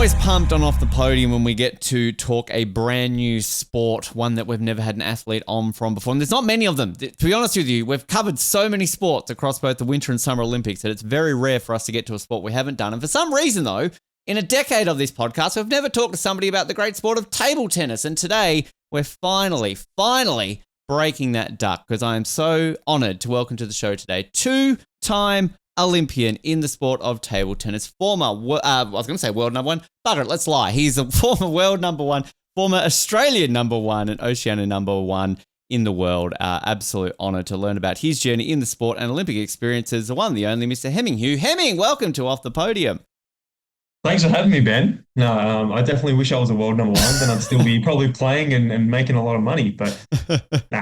always pumped on Off the Podium when we get to talk a brand new sport, one that we've never had an athlete on from before. And there's not many of them. To be honest with you, we've covered so many sports across both the Winter and Summer Olympics that it's very rare for us to get to a sport we haven't done. And for some reason, though, in a decade of this podcast, we've never talked to somebody about the great sport of table tennis. And today, we're finally breaking that duck, because I am so honoured to welcome to the show today two-time Olympian in the sport of table tennis, former, I was going to say world number one, but let's lie. He's a former world number one, former Australian number one, and Oceania number one in the world. Absolute honour to learn about his journey in the sport and Olympic experiences. The one, the only Mr. Heming Hu. Heming, welcome to Off the Podium. Thanks for having me, Ben. No, I definitely wish I was a world number one. Then I'd still be probably playing and making a lot of money. But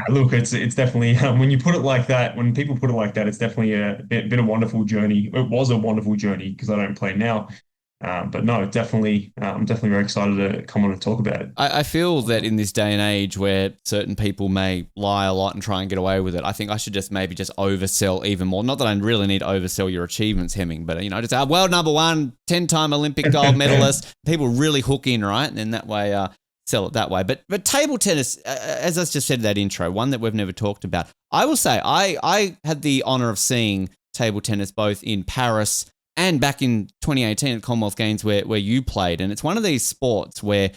look, it's definitely when you put it like that, when people put it like that, it's definitely a bit of wonderful journey. It was a wonderful journey because I don't play now. But no, definitely, I'm definitely very excited to come on and talk about it. I feel that in this day and age where certain people may lie a lot and try and get away with it, I think I should maybe oversell even more. Not that I really need to oversell your achievements, Heming, but just our world number one, 10-time Olympic gold medalist. People really hook in, right? And then that way, sell it that way. But table tennis, as I just said in that intro, one that we've never talked about. I will say I had the honour of seeing table tennis both in Paris and back in 2018 at Commonwealth Games where you played. And it's one of these sports where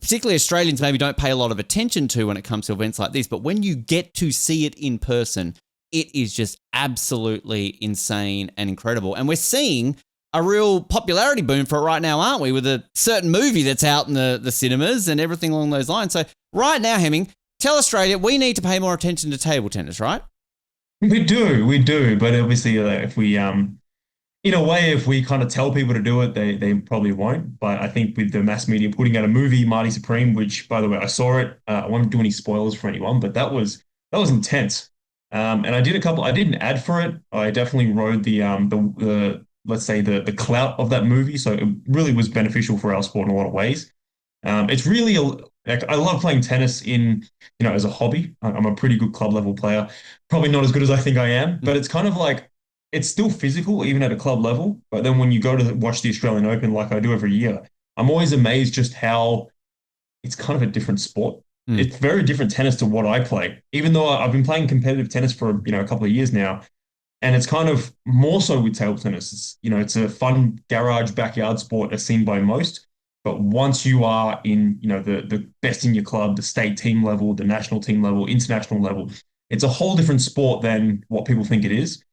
particularly Australians maybe don't pay a lot of attention to when it comes to events like this. But when you get to see it in person, it is just absolutely insane and incredible. And we're seeing a real popularity boom for it right now, aren't we? With a certain movie that's out in the cinemas and everything along those lines. So right now, Heming, tell Australia we need to pay more attention to table tennis, right? We do. But obviously, if we in a way, if we kind of tell people to do it, they probably won't. But I think with the mass media putting out a movie, Marty Supreme, which, by the way, I saw it. I won't do any spoilers for anyone, but that was intense. And I did an ad for it. I definitely rode the let's say the clout of that movie. So it really was beneficial for our sport in a lot of ways. It's really I love playing tennis as a hobby. I'm a pretty good club level player. Probably not as good as I think I am, but it's kind of like, it's still physical, even at a club level. But then when you go to watch the Australian Open, like I do every year, I'm always amazed just how it's kind of a different sport. It's very different tennis to what I play, even though I've been playing competitive tennis for, a couple of years now. And it's kind of more so with table tennis. It's a fun garage backyard sport as seen by most. But once you are in, the best in your club, the state team level, the national team level, international level, it's a whole different sport than what people think it is.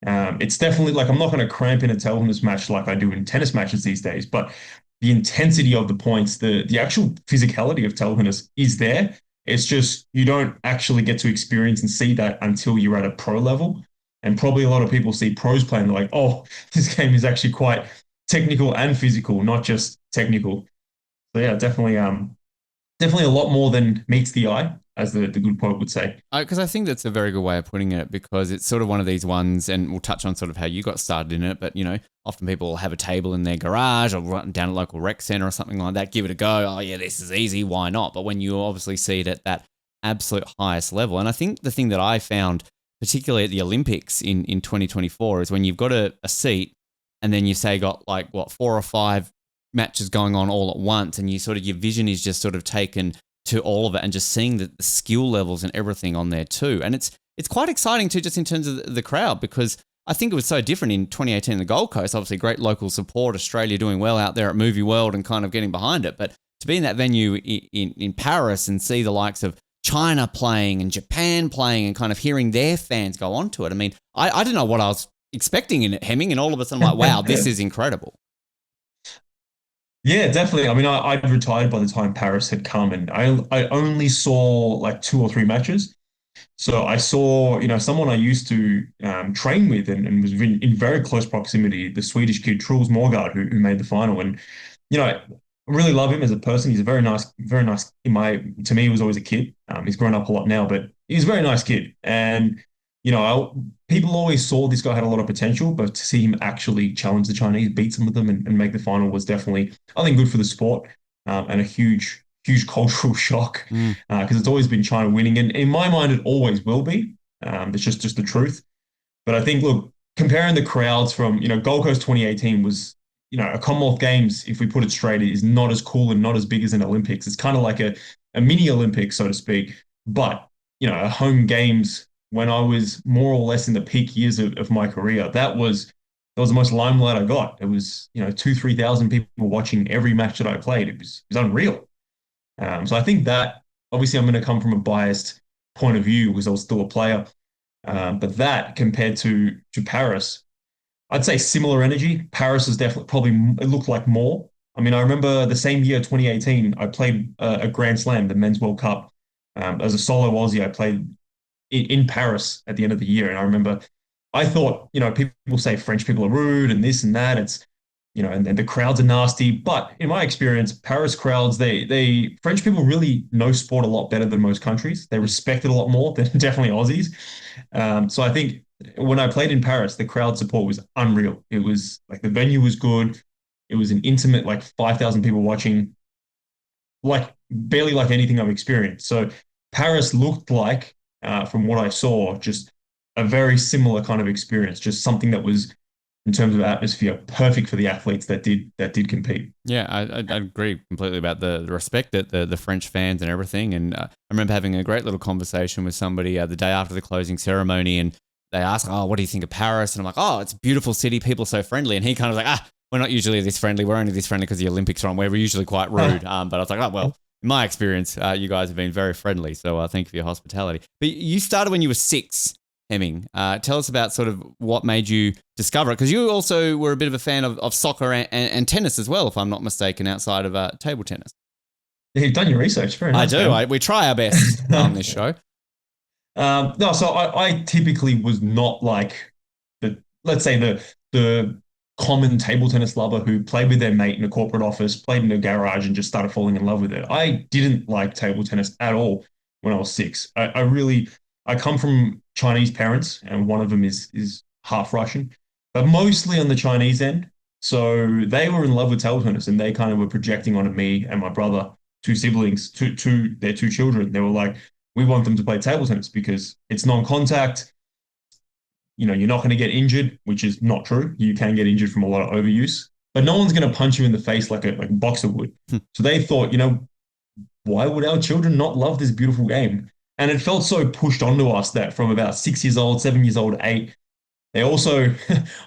It's definitely like, I'm not going to cramp in a table tennis match like I do in tennis matches these days, but the intensity of the points, the actual physicality of table tennis is there. It's just, you don't actually get to experience and see that until you're at a pro level. And probably a lot of people see pros playing, they're like, oh, this game is actually quite technical and physical, not just technical. So yeah, definitely a lot more than meets the eye, as the good poet would say. Because I think that's a very good way of putting it, because it's sort of one of these ones, and we'll touch on sort of how you got started in it, but, often people will have a table in their garage or run down a local rec centre or something like that, give it a go. Oh, yeah, this is easy. Why not? But when you obviously see it at that absolute highest level, and I think the thing that I found, particularly at the Olympics in 2024, is when you've got a seat and then you say got 4 or 5 matches going on all at once, and your vision is just sort of taken to all of it, and just seeing the skill levels and everything on there too. And it's quite exciting too, just in terms of the crowd, because I think it was so different in 2018 in the Gold Coast. Obviously great local support, Australia doing well out there at Movie World and kind of getting behind it. But to be in that venue in Paris and see the likes of China playing and Japan playing and kind of hearing their fans go onto it. I mean, I didn't know what I was expecting in it, Heming, and all of a sudden I'm like, wow, this is incredible. Yeah, definitely. I mean, I'd retired by the time Paris had come, and I only saw like 2 or 3 matches. So I saw, someone I used to train with and was in very close proximity, the Swedish kid, Truls Morgard, who made the final. And, I really love him as a person. He's a very nice, to me, he was always a kid. He's grown up a lot now, but he's a very nice kid. And, people always saw this guy had a lot of potential, but to see him actually challenge the Chinese, beat some of them and make the final was definitely, I think, good for the sport, and a huge cultural shock, because it's always been China winning. And in my mind, it always will be. It's just the truth. But I think, look, comparing the crowds from, Gold Coast 2018 was a Commonwealth Games, if we put it straight, is not as cool and not as big as an Olympics. It's kind of like a mini Olympics, so to speak. But, a home games when I was more or less in the peak years of my career, that was the most limelight I got. It was, 3,000 people watching every match that I played. It was unreal. So I think that obviously I'm going to come from a biased point of view because I was still a player. But that compared to Paris, I'd say similar energy. Paris is definitely probably it looked like more. I mean, I remember the same year, 2018, I played a Grand Slam, the Men's World Cup. As a solo Aussie, I played in Paris at the end of the year, and I remember I thought, people say French people are rude and this and that. It's and the crowds are nasty. But in my experience, Paris crowds, they French people really know sport a lot better than most countries. They respect it a lot more than definitely Aussies. So I think when I played in Paris, the crowd support was unreal. It was like the venue was good. It was an intimate, like 5,000 people watching, like barely like anything I've experienced. So Paris looked like, from what I saw, just a very similar kind of experience, just something that was in terms of atmosphere, perfect for the athletes that did compete. Yeah, I agree completely about the respect that the French fans and everything. And I remember having a great little conversation with somebody the day after the closing ceremony, and they asked, "Oh, what do you think of Paris?" And I'm like, "Oh, it's a beautiful city. People are so friendly." And he kind of was like, we're not usually this friendly. We're only this friendly because the Olympics are on. We're usually quite rude." But I was like, "Oh, well, in my experience, you guys have been very friendly. So thank you for your hospitality." But you started when you were 6. Heming, tell us about sort of what made you discover it, because you also were a bit of a fan of soccer and tennis as well, if I'm not mistaken, outside of table tennis. Yeah, you've done your research. Very nice. I do. We try our best on this show. No, so I typically was not like let's say the common table tennis lover who played with their mate in a corporate office, played in a garage, and just started falling in love with it. I didn't like table tennis at all when I was 6. I come from Chinese parents, and one of them is half Russian, but mostly on the Chinese end. So they were in love with table tennis, and they kind of were projecting onto me and my brother, two siblings, their 2 children. They were like, "We want them to play table tennis because it's non-contact. You're not going to get injured," which is not true. You can get injured from a lot of overuse, but no one's going to punch you in the face like a boxer would. So they thought, why would our children not love this beautiful game? And it felt so pushed onto us that from about 6 years old, 7 years old, 8, they also,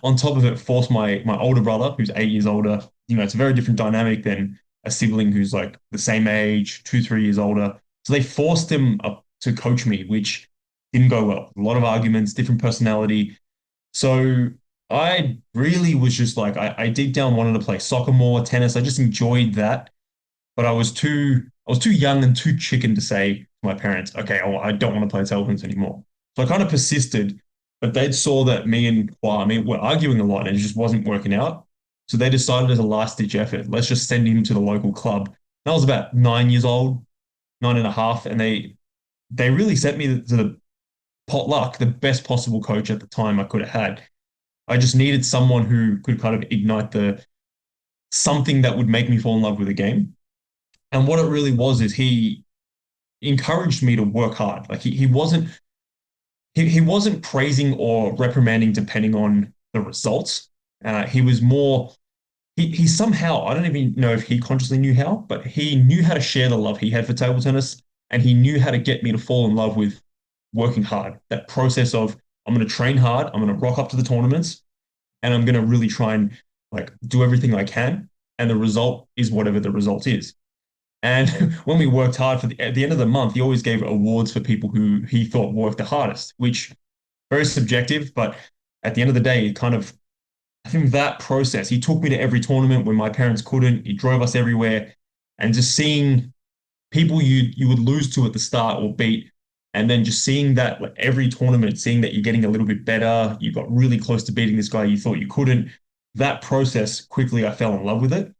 on top of it, forced my older brother, who's 8 years older. It's a very different dynamic than a sibling who's like the same age, 2, 3 years older. So they forced him up to coach me, which didn't go well. A lot of arguments, different personality. So I really was just like, I deep down wanted to play soccer more, tennis. I just enjoyed that. But I was too young and too chicken to say to my parents, "Okay, I don't want to play table tennis anymore." So I kind of persisted, but they saw that me and Kwame were arguing a lot and it just wasn't working out. So they decided as a last ditch effort, let's just send him to the local club. And I was about 9 years old, 9 and a half, and they really sent me to the potluck, the best possible coach at the time I could have had. I just needed someone who could kind of ignite the something that would make me fall in love with the game. And what it really was is he encouraged me to work hard. Like he wasn't praising or reprimanding depending on the results. He was more he somehow, I don't even know if he consciously knew how, but he knew how to share the love he had for table tennis, and he knew how to get me to fall in love with working hard. That process of I'm going to train hard, I'm going to rock up to the tournaments, and I'm going to really try and like do everything I can, and the result is whatever the result is. And when we worked hard at the end of the month, he always gave awards for people who he thought worked the hardest, which very subjective, but at the end of the day, it kind of, I think that process, he took me to every tournament when my parents couldn't. He drove us everywhere, and just seeing people you would lose to at the start or beat, and then just seeing that like every tournament, seeing that you're getting a little bit better, you got really close to beating this guy you thought you couldn't. That process, quickly I fell in love with it.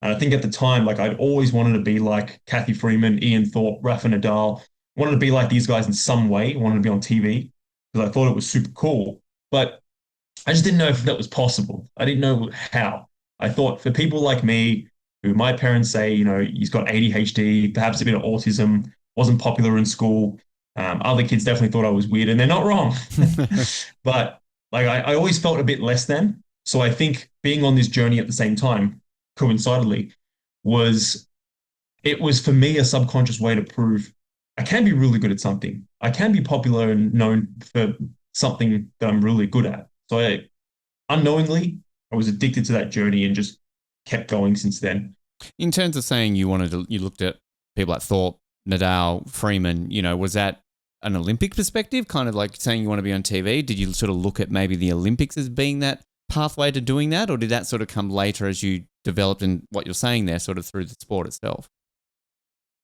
And I think at the time, like I'd always wanted to be like Kathy Freeman, Ian Thorpe, Rafa Nadal. Wanted to be like these guys in some way. Wanted to be on TV because I thought it was super cool. But I just didn't know if that was possible. I didn't know how. I thought for people like me, who my parents say, he's got ADHD, perhaps a bit of autism, wasn't popular in school. Other kids definitely thought I was weird, and they're not wrong. But like I always felt a bit less than. So I think being on this journey at the same time, coincidentally, was it was for me a subconscious way to prove I can be really good at something. I can be popular and known for something that I'm really good at. So unknowingly, I was addicted to that journey and just kept going since then. In terms of saying you looked at people like Thorpe, Nadal, Freeman, was that an Olympic perspective? Kind of like saying you want to be on TV? Did you sort of look at maybe the Olympics as being that pathway to doing that? Or did that sort of come later as you developed in what you're saying there, sort of through the sport itself?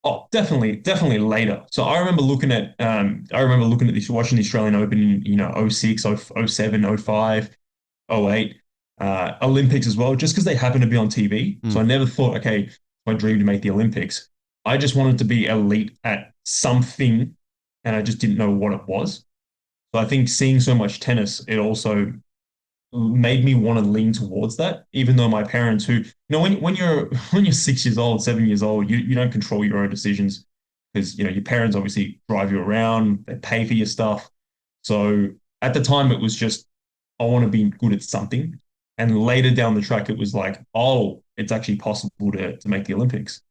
Oh, definitely later. So I remember looking at this, watching the Australian Open in, oh 06, oh 07, oh 05, oh 08, Olympics as well, just because they happened to be on TV. So I never thought, okay, it's my dream to make the Olympics. I just wanted to be elite at something, and I just didn't know what it was. So I think seeing so much tennis, it also made me want to lean towards that, even though my parents who, when you're when you're 6 years old, 7 years old, you don't control your own decisions because your parents obviously drive you around, they pay for your stuff. So at the time it was just I want to be good at something. And later down the track it was like, oh, it's actually possible to make the Olympics.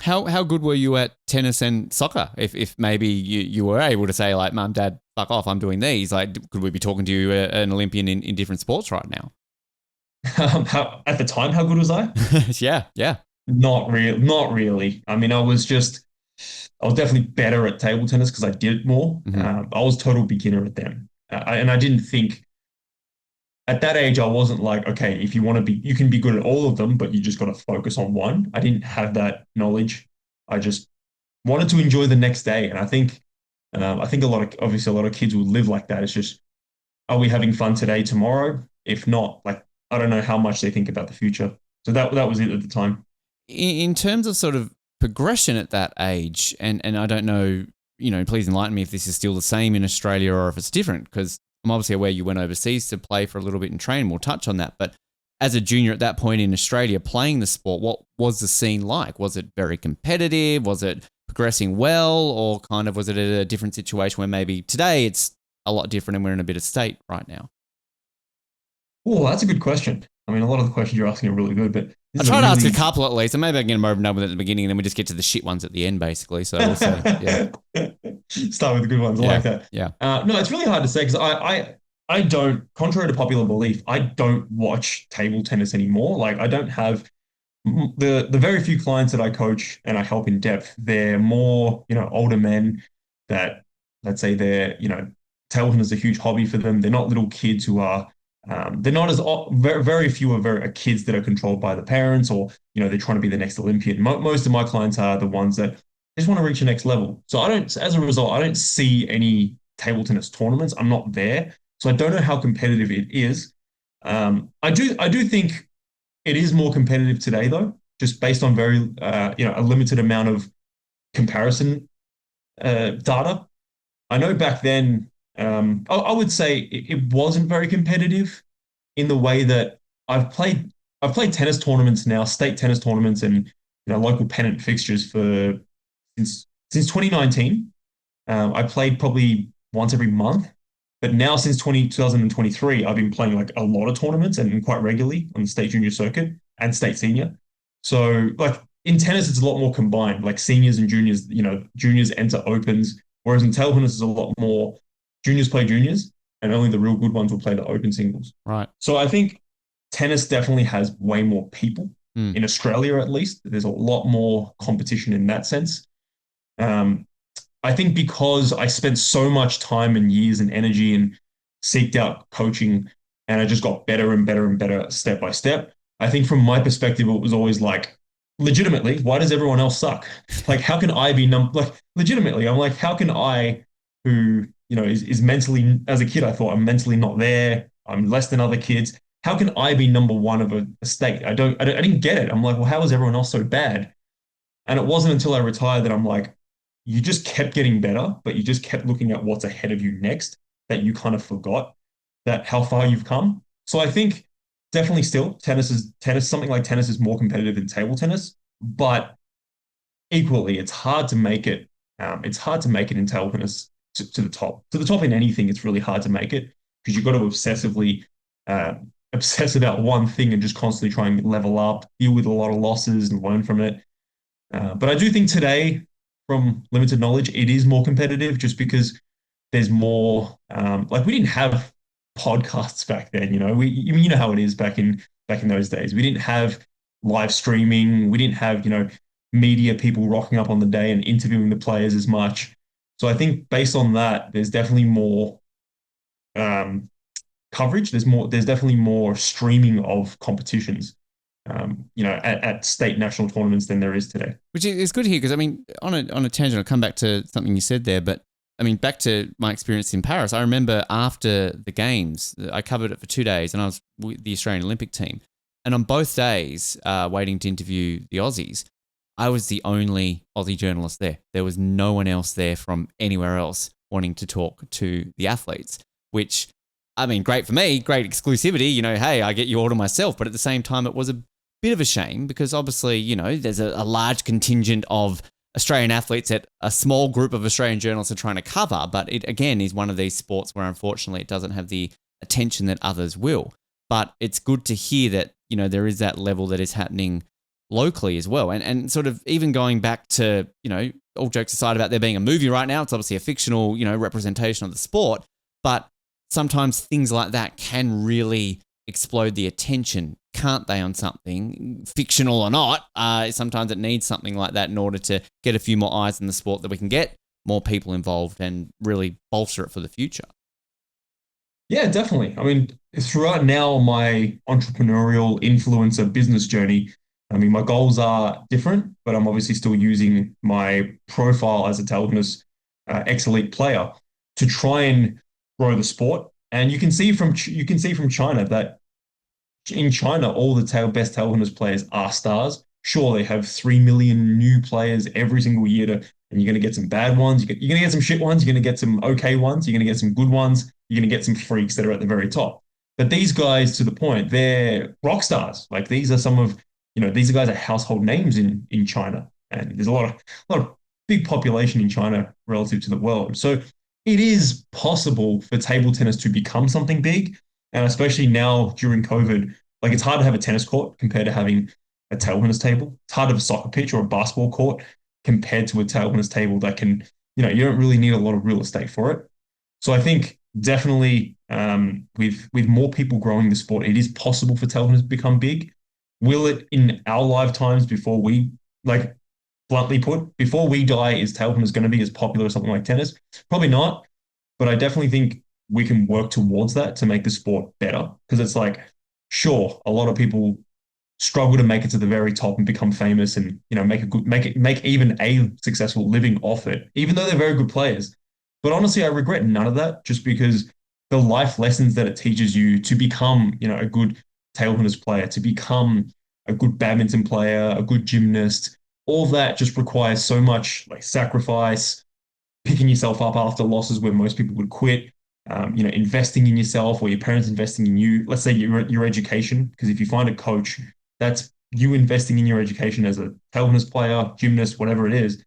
How good were you at tennis and soccer? If maybe you were able to say like, Mum, Dad, fuck off, I'm doing these. Like, could we be talking to you an Olympian in different sports right now? At the time, how good was I? Yeah, yeah. Not really. I mean, I was definitely better at table tennis because I did it more. I was total beginner at them, and I didn't think at that age I wasn't like, okay, if you want to be, you can be good at all of them, but you just got to focus on one. I didn't have that knowledge. I just wanted to enjoy the next day, and I think obviously a lot of kids will live like that. It's just, are we having fun today, tomorrow? If not, like I don't know how much they think about the future. So that was it at the time. In terms of sort of progression at that age, and I don't know, please enlighten me if this is still the same in Australia or if it's different, because I'm obviously aware you went overseas to play for a little bit and train. We'll touch on that. But as a junior at that point in Australia playing the sport, what was the scene like? Was it very competitive? Was it progressing well? Or kind of was it a different situation where maybe today it's a lot different and we're in a bit of state right now? Oh, that's a good question. I mean, a lot of the questions you're asking are really good, but I this is a try to ask a really couple at least, and maybe I can get them over and done with at the beginning, and then we just get to the shit ones at the end, basically. So we'll see. Yeah, start with the good ones. I yeah, like that. yeah. No, it's really hard to say because I don't, contrary to popular belief, I don't watch table tennis anymore. Like I don't have the very few clients that I coach and I help in depth. They're more older men that let's say table tennis is a huge hobby for them. They're not little kids who are they're not as very few are very are kids that are controlled by the parents or they're trying to be the next Olympian. Most of my clients are the ones that just want to reach the next level. So as a result, I don't see any table tennis tournaments. I'm not there, so I don't know how competitive it is. I do think it is more competitive today though, just based on very a limited amount of comparison data. I know back then, I would say it wasn't very competitive in the way that I've played tennis tournaments now, state tennis tournaments, and local pennant fixtures for since 2019. I played probably once every month, but now since 2023, I've been playing like a lot of tournaments and quite regularly on the state junior circuit and state senior. So like in tennis, it's a lot more combined, like seniors and juniors. Juniors enter opens, whereas in table tennis, is a lot more juniors play juniors, and only the real good ones will play the open singles. Right. So I think tennis definitely has way more people Mm. in Australia, at least. There's a lot more competition in that sense. Um, I think because I spent so much time and years and energy and seeked out coaching, and I just got better and better and better step by step. I think from my perspective, it was always like, legitimately, why does everyone else suck? Like, how can I be like legitimately? I'm like, how can I, who is mentally, as a kid, I thought I'm mentally not there. I'm less than other kids. How can I be number one of a state? I didn't get it. I'm like, well, how is everyone else so bad? And it wasn't until I retired that I'm like, you just kept getting better, but you just kept looking at what's ahead of you next that you kind of forgot that how far you've come. So I think definitely still something like tennis is more competitive than table tennis, but equally it's hard to make it. It's hard to make it in table tennis to the top. To the top in anything, it's really hard to make it because you've got to obsessively obsess about one thing and just constantly try and level up, deal with a lot of losses and learn from it. But I do think today, from limited knowledge, it is more competitive just because there's more. Like we didn't have podcasts back then. You know how it is back in those days. We didn't have live streaming. We didn't have media people rocking up on the day and interviewing the players as much. So I think based on that, there's definitely more um, coverage. There's definitely more streaming of competitions. At state national tournaments than there is today. Which is good here because, I mean, on a tangent, I'll come back to something you said there, but I mean, back to my experience in Paris, I remember after the games, I covered it for 2 days and I was with the Australian Olympic team. And on both days, waiting to interview the Aussies, I was the only Aussie journalist there. There was no one else there from anywhere else wanting to talk to the athletes, which, I mean, great for me, great exclusivity. Hey, I get you all to myself. But at the same time, it was a bit of a shame because obviously, there's a large contingent of Australian athletes that a small group of Australian journalists are trying to cover. But it, again, is one of these sports where unfortunately it doesn't have the attention that others will. But it's good to hear that, there is that level that is happening locally as well. And sort of even going back to, all jokes aside about there being a movie right now, it's obviously a fictional, representation of the sport. But sometimes things like that can really explode the attention, can't they, on something, fictional or not? Sometimes it needs something like that in order to get a few more eyes in the sport that we can get more people involved and really bolster it for the future. Yeah, definitely. I mean, throughout now my entrepreneurial influencer business journey, I mean, my goals are different, but I'm obviously still using my profile as a table tennis ex-elite player to try and grow the sport. And you can see from China that in China, all the best table tennis players are stars. Sure, they have 3 million new players every single year and you're going to get some bad ones. You're going to get some shit ones. You're going to get some okay ones. You're going to get some good ones. You're going to get some freaks that are at the very top. But these guys, to the point, they're rock stars. Like these are these guys are household names in China. And there's a lot of big population in China relative to the world. So it is possible for table tennis to become something big. And especially now during COVID, like it's hard to have a tennis court compared to having a table tennis table. It's hard to have a soccer pitch or a basketball court compared to a table tennis table that can, you don't really need a lot of real estate for it. So I think definitely with more people growing the sport, it is possible for table tennis to become big. Will it in our lifetimes before we, like bluntly put, before we die, is table tennis going to be as popular as something like tennis? Probably not. But I definitely think we can work towards that to make the sport better. Because it's like, sure, a lot of people struggle to make it to the very top and become famous and make even a successful living off it, even though they're very good players. But honestly, I regret none of that just because the life lessons that it teaches you to become, a good table tennis player, to become a good badminton player, a good gymnast, all that just requires so much like sacrifice, picking yourself up after losses where most people would quit, investing in yourself or your parents investing in you. Let's say your education, because if you find a coach, that's you investing in your education as a table tennis player, gymnast, whatever it is.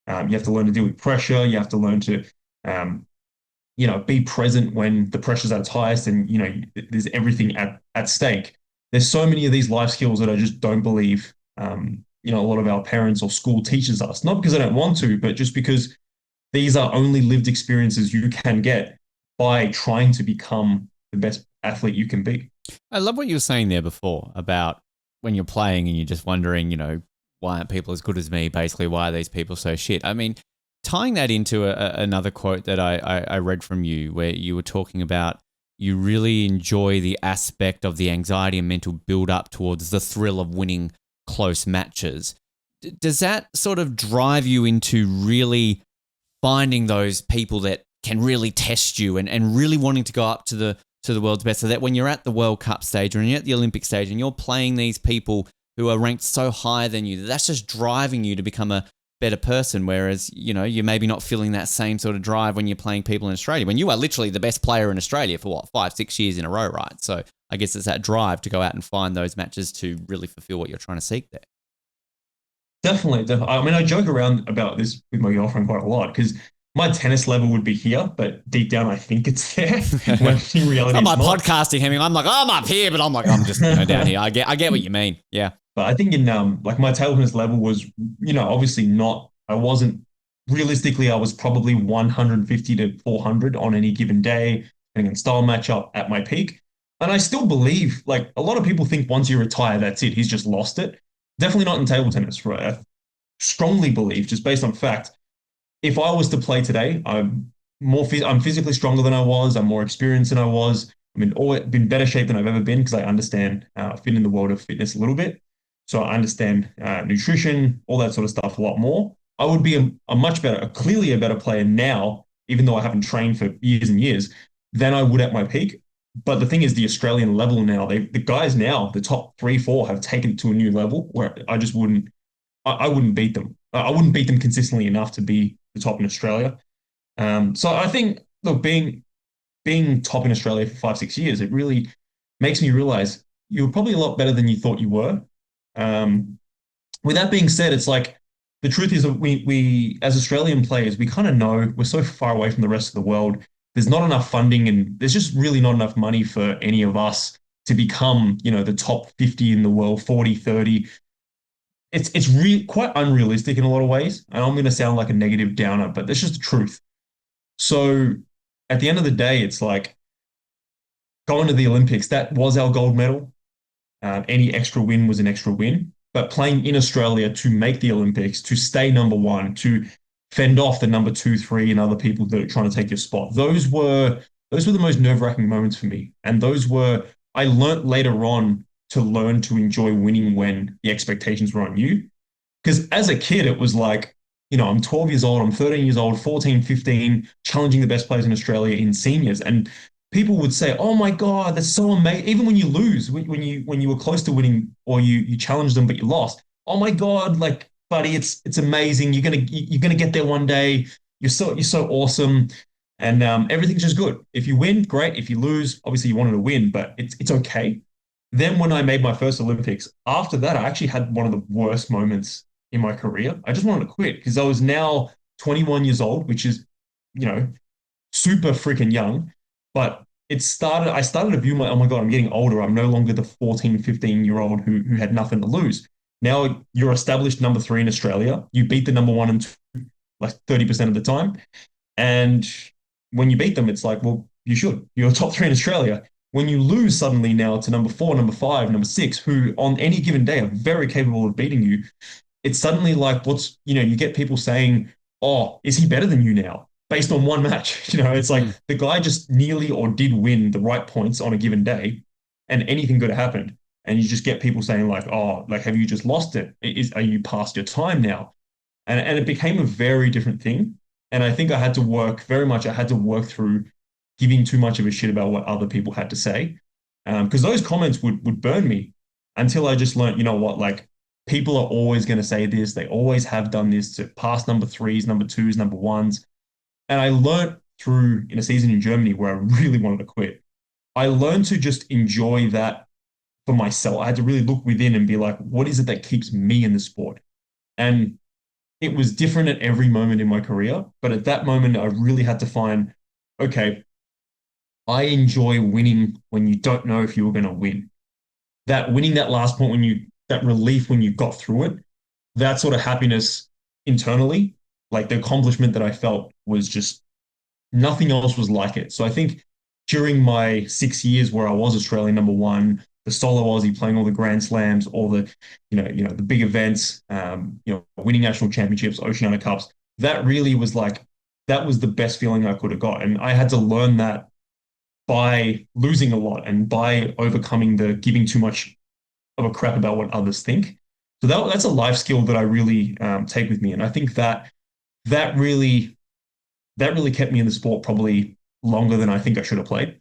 You have to learn to deal with pressure. You have to learn to, be present when the pressure's at its highest and, there's everything at stake. There's so many of these life skills that I just don't believe, a lot of our parents or school teaches us, not because I don't want to, but just because these are only lived experiences you can get by trying to become the best athlete you can be. I love what you were saying there before about when you're playing and you're just wondering, why aren't people as good as me? Basically, why are these people so shit? I mean, tying that into another quote that I read from you where you were talking about you really enjoy the aspect of the anxiety and mental build up towards the thrill of winning close matches. Does that sort of drive you into really finding those people that can really test you and really wanting to go up to the world's best, so that when you're at the World Cup stage or you're at the Olympic stage and you're playing these people who are ranked so higher than you, that's just driving you to become a better person, whereas, you're maybe not feeling that same sort of drive when you're playing people in Australia, when you are literally the best player in Australia for 5-6 years in a row, right? So I guess it's that drive to go out and find those matches to really fulfill what you're trying to seek there. Definitely. I mean, I joke around about this with my girlfriend quite a lot because my tennis level would be here, but deep down I think it's there. When in reality I'm it's like not. podcasting, Heming. I'm like, I'm up here, but I'm like, I'm just down here. I get what you mean. Yeah. But I think in like my table tennis level was, obviously not. I wasn't realistically. I was probably 150 to 400 on any given day, depending on style matchup at my peak. And I still believe, like a lot of people think, once you retire, that's it. He's just lost it. Definitely not in table tennis, right? I strongly believe, just based on fact, if I was to play today, I'm physically stronger than I was. I'm more experienced than I was. I'm been better shape than I've ever been because I understand fit in the world of fitness a little bit. So I understand nutrition, all that sort of stuff a lot more. I would be a much better, clearly a better player now, even though I haven't trained for years and years, than I would at my peak. But the thing is, the Australian level now, the guys now, the top three, four have taken it to a new level where I just wouldn't, I wouldn't beat them. I wouldn't beat them consistently enough to be the top in Australia. So I think, look, being top in Australia for 5, 6 years, it really makes me realize you're probably a lot better than you thought you were. Um, with that being said, it's like the truth is that we as Australian players, we kind of know we're so far away from the rest of the world. There's not enough funding, and there's just really not enough money for any of us to become, the top 50 in the world, 40, 30. It's quite unrealistic in a lot of ways. And I'm going to sound like a negative downer, but that's just the truth. So at the end of the day, it's like going to the Olympics, that was our gold medal. Any extra win was an extra win. But playing in Australia to make the Olympics, to stay number one, to fend off the number two, three, and other people that are trying to take your spot, those were the most nerve-wracking moments for me. And I learnt later on to learn to enjoy winning when the expectations were on you. Because as a kid, it was like, I'm 12 years old, I'm 13 years old, 14, 15, challenging the best players in Australia in seniors. And people would say, "Oh my God, that's so amazing!" Even when you lose, when you were close to winning or you challenged them but you lost, "Oh my God, like buddy, it's amazing. You're gonna get there one day. You're so awesome." And everything's just good. If you win, great. If you lose, obviously you wanted to win, but it's okay. Then when I made my first Olympics, after that, I actually had one of the worst moments in my career. I just wanted to quit because I was now 21 years old, which is, you know, super freaking young. But I started to view oh my God, I'm getting older. I'm no longer the 14, 15-year-old who had nothing to lose. Now you're established number three in Australia. You beat the number one and two like 30% of the time. And when you beat them, it's like, well, you should. You're top three in Australia. When you lose suddenly now to number four, number five, number six, who on any given day are very capable of beating you, it's suddenly like, you get people saying, "Oh, is he better than you now?" Based on one match. It's like the guy just nearly or did win the right points on a given day and anything could have happened. And you just get people saying like, "Oh, like, have you just lost it? Are you past your time now?" And it became a very different thing. And I think I had to work through giving too much of a shit about what other people had to say. Because those comments would burn me until I just learned, you know what, like people are always going to say this. They always have done this to past number threes, number twos, number ones. And I learned through in a season in Germany where I really wanted to quit. I learned to just enjoy that for myself. I had to really look within and be like, what is it that keeps me in the sport? And it was different at every moment in my career. But at that moment, I really had to find, okay, I enjoy winning when you don't know if you were going to win. That winning that last point that relief when you got through it, that sort of happiness internally, like the accomplishment that I felt was just nothing else was like it. So I think during my 6 years where I was Australian number one, the solo Aussie playing all the Grand Slams, all the, the big events, winning national championships, Oceania Cups, that really was like, that was the best feeling I could have got. And I had to learn that by losing a lot and by overcoming the giving too much of a crap about what others think. So that's a life skill that I really take with me. And I think that really kept me in the sport probably longer than I think I should have played.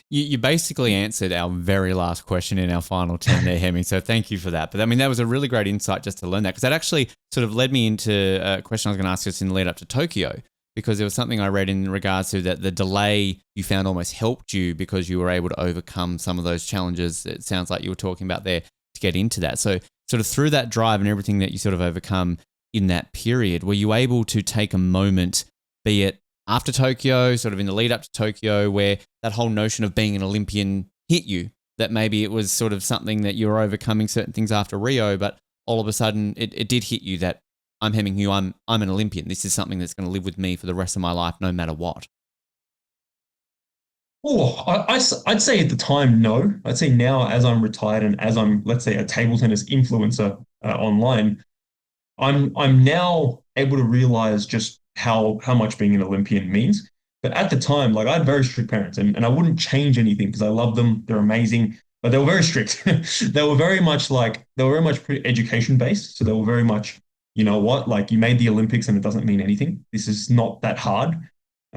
You basically answered our very last question in our final 10 there, Heming. So thank you for that. But I mean, that was a really great insight just to learn that, because that actually sort of led me into a question I was going to ask us in the lead up to Tokyo, because there was something I read in regards to that the delay you found almost helped you because you were able to overcome some of those challenges. It sounds like you were talking about there to get into that. So sort of through that drive and everything that you sort of overcome in that period, were you able to take a moment be it after Tokyo, sort of in the lead up to Tokyo, where that whole notion of being an Olympian hit you? That maybe it was sort of something that you were overcoming certain things after Rio, but all of a sudden it did hit you that I'm Heming Hu, I'm an Olympian. This is something that's going to live with me for the rest of my life, no matter what. Oh, I'd say at the time, no. I'd say now, as I'm retired and as I'm, let's say, a table tennis influencer online, I'm now able to realize just how much being an Olympian means. But at the time, like I had very strict parents, and I wouldn't change anything because I love them. They're amazing, but they were very strict. They were very much education based. So they were very much, you know what, like you made the Olympics and it doesn't mean anything. This is not that hard.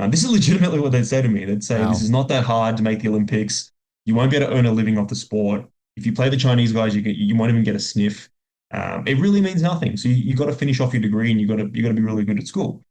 This is legitimately what they'd say to me. They'd say, this Wow. is not that hard to make the Olympics. You won't be able to earn a living off the sport. If you play the Chinese guys, you won't even get a sniff. It really means nothing. So you got to finish off your degree and you got to be really good at school.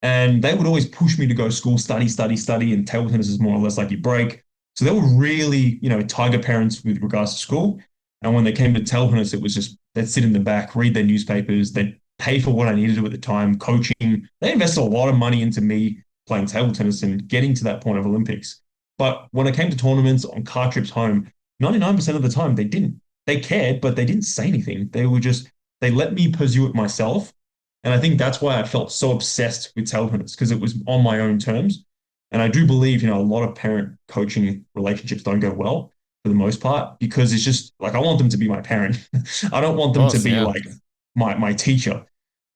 And they would always push me to go to school, study, study, study. And table tennis is more or less like you break. So they were really, tiger parents with regards to school. And when they came to table tennis, it was just they'd sit in the back, read their newspapers, they'd pay for what I needed to do at the time, coaching. They invested a lot of money into me playing table tennis and getting to that point of Olympics. But when it came to tournaments on car trips home, 99% of the time they didn't. They cared, but they didn't say anything. They let me pursue it myself. And I think that's why I felt so obsessed with table tennis because it was on my own terms. And I do believe, a lot of parent coaching relationships don't go well for the most part because it's just like I want them to be my parent. I don't want Of them to course, be yeah. like my teacher.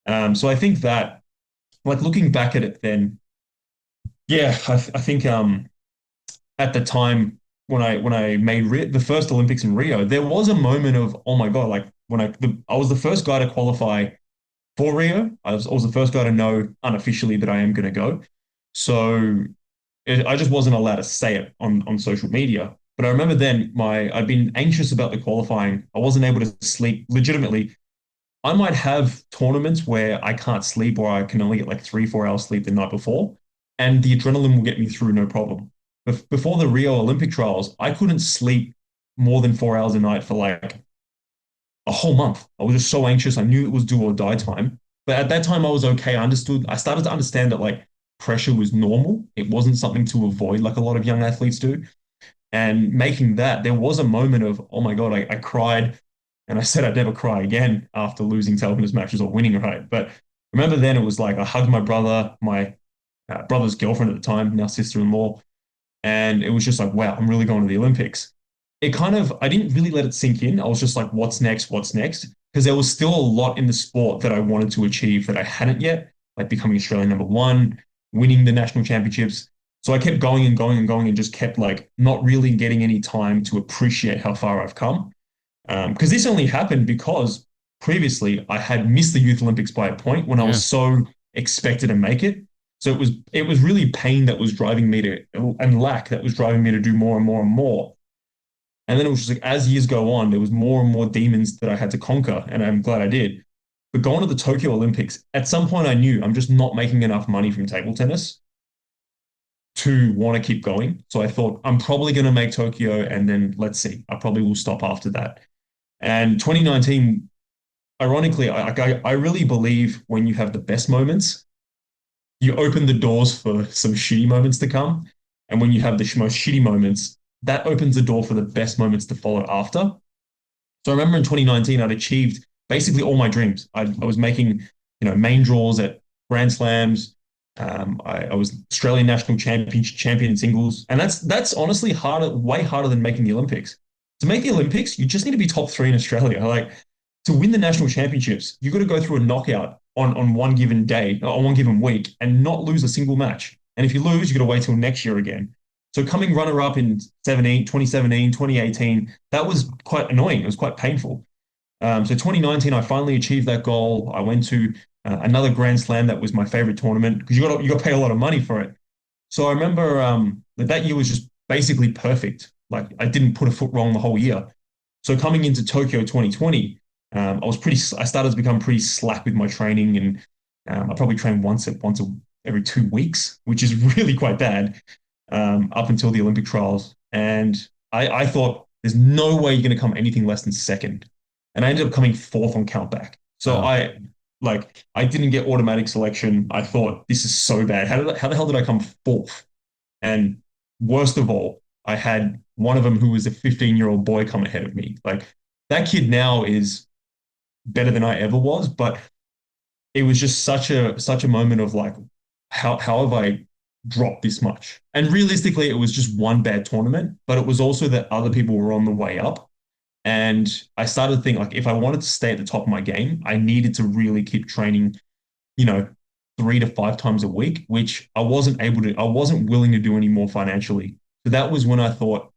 So I think that, like looking back at it, then yeah, I think at the time when I made the first Olympics in Rio, there was a moment of oh my god, like I was the first guy to qualify for Rio. I was the first guy to know unofficially that I am going to go. So I just wasn't allowed to say it on social media. But I remember then I'd been anxious about the qualifying. I wasn't able to sleep legitimately. I might have tournaments where I can't sleep or I can only get like 3, 4 hours sleep the night before, and the adrenaline will get me through no problem. Before the Rio Olympic trials, I couldn't sleep more than 4 hours a night for like a whole month. I was just so anxious. I knew it was do or die time. But at that time, I was okay. I started to understand that like pressure was normal. It wasn't something to avoid like a lot of young athletes do. And making that, there was a moment of, oh my God, I cried and I said I'd never cry again after losing television matches or winning, right? But remember then it was like I hugged my brother, my brother's girlfriend at the time, now sister-in-law, and it was just like, wow, I'm really going to the Olympics. I didn't really let it sink in. I was just like, what's next? What's next? Because there was still a lot in the sport that I wanted to achieve that I hadn't yet, like becoming Australian number one, winning the national championships. So I kept going and going and going and just kept like not really getting any time to appreciate how far I've come. Because this only happened because previously I had missed the Youth Olympics by a point when I Yeah. was so expected to make it. So it was really pain that was driving me to and lack that was driving me to do more and more and more. And then it was just like as years go on, there was more and more demons that I had to conquer, and I'm glad I did. But going to the Tokyo Olympics, at some point I knew I'm just not making enough money from table tennis to want to keep going. So I thought I'm probably going to make Tokyo, and then let's see. I probably will stop after that. And 2019, ironically, I really believe when you have the best moments, you open the doors for some shitty moments to come. And when you have the most shitty moments, that opens the door for the best moments to follow after. So I remember in 2019, I'd achieved basically all my dreams. I was making, main draws at Grand Slams. I was Australian national champion in singles, and that's honestly harder, way harder than making the Olympics. To make the Olympics, you just need to be top three in Australia. Like to win the national championships, you got to go through a knockout on one given day, on one given week, and not lose a single match. And if you lose, you got to wait till next year again. So coming runner up in 2017, 2018, that was quite annoying. It was quite painful. So 2019, I finally achieved that goal. I went to another Grand Slam that was my favorite tournament because you got to pay a lot of money for it. So I remember that year was just basically perfect. Like I didn't put a foot wrong the whole year. So coming into Tokyo 2020, I started to become pretty slack with my training, and I probably trained every 2 weeks, which is really quite bad up until the Olympic trials. And I thought there's no way you're going to come anything less than second. And I ended up coming fourth on countback. So Wow. Like I didn't get automatic selection. I thought this is so bad. How the hell did I come fourth? And worst of all, I had one of them who was a 15-year-old boy come ahead of me. Like that kid now is better than I ever was, but it was just such a moment of like, how have I dropped this much? And realistically, it was just one bad tournament, but it was also that other people were on the way up. And I started to think like if I wanted to stay at the top of my game, I needed to really keep training, you know, 3 to 5 times a week, which I wasn't willing to do anymore financially. So that was when I thought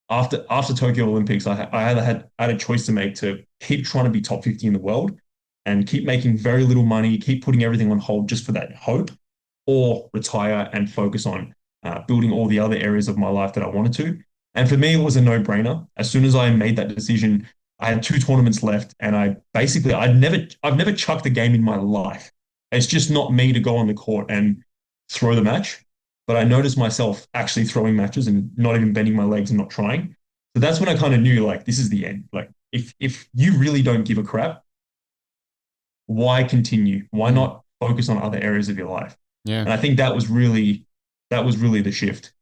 after Tokyo Olympics, I had a choice to make to keep trying to be top 50 in the world and keep making very little money, keep putting everything on hold just for that hope, or retire and focus on building all the other areas of my life that I wanted to. And for me, it was a no-brainer. As soon as I made that decision, I had 2 tournaments left, and I've never chucked a game in my life. It's just not me to go on the court and throw the match. But I noticed myself actually throwing matches and not even bending my legs and not trying. So that's when I kind of knew like this is the end. Like if you really don't give a crap, why continue? Why Mm. not focus on other areas of your life? Yeah. And I think that was really the shift.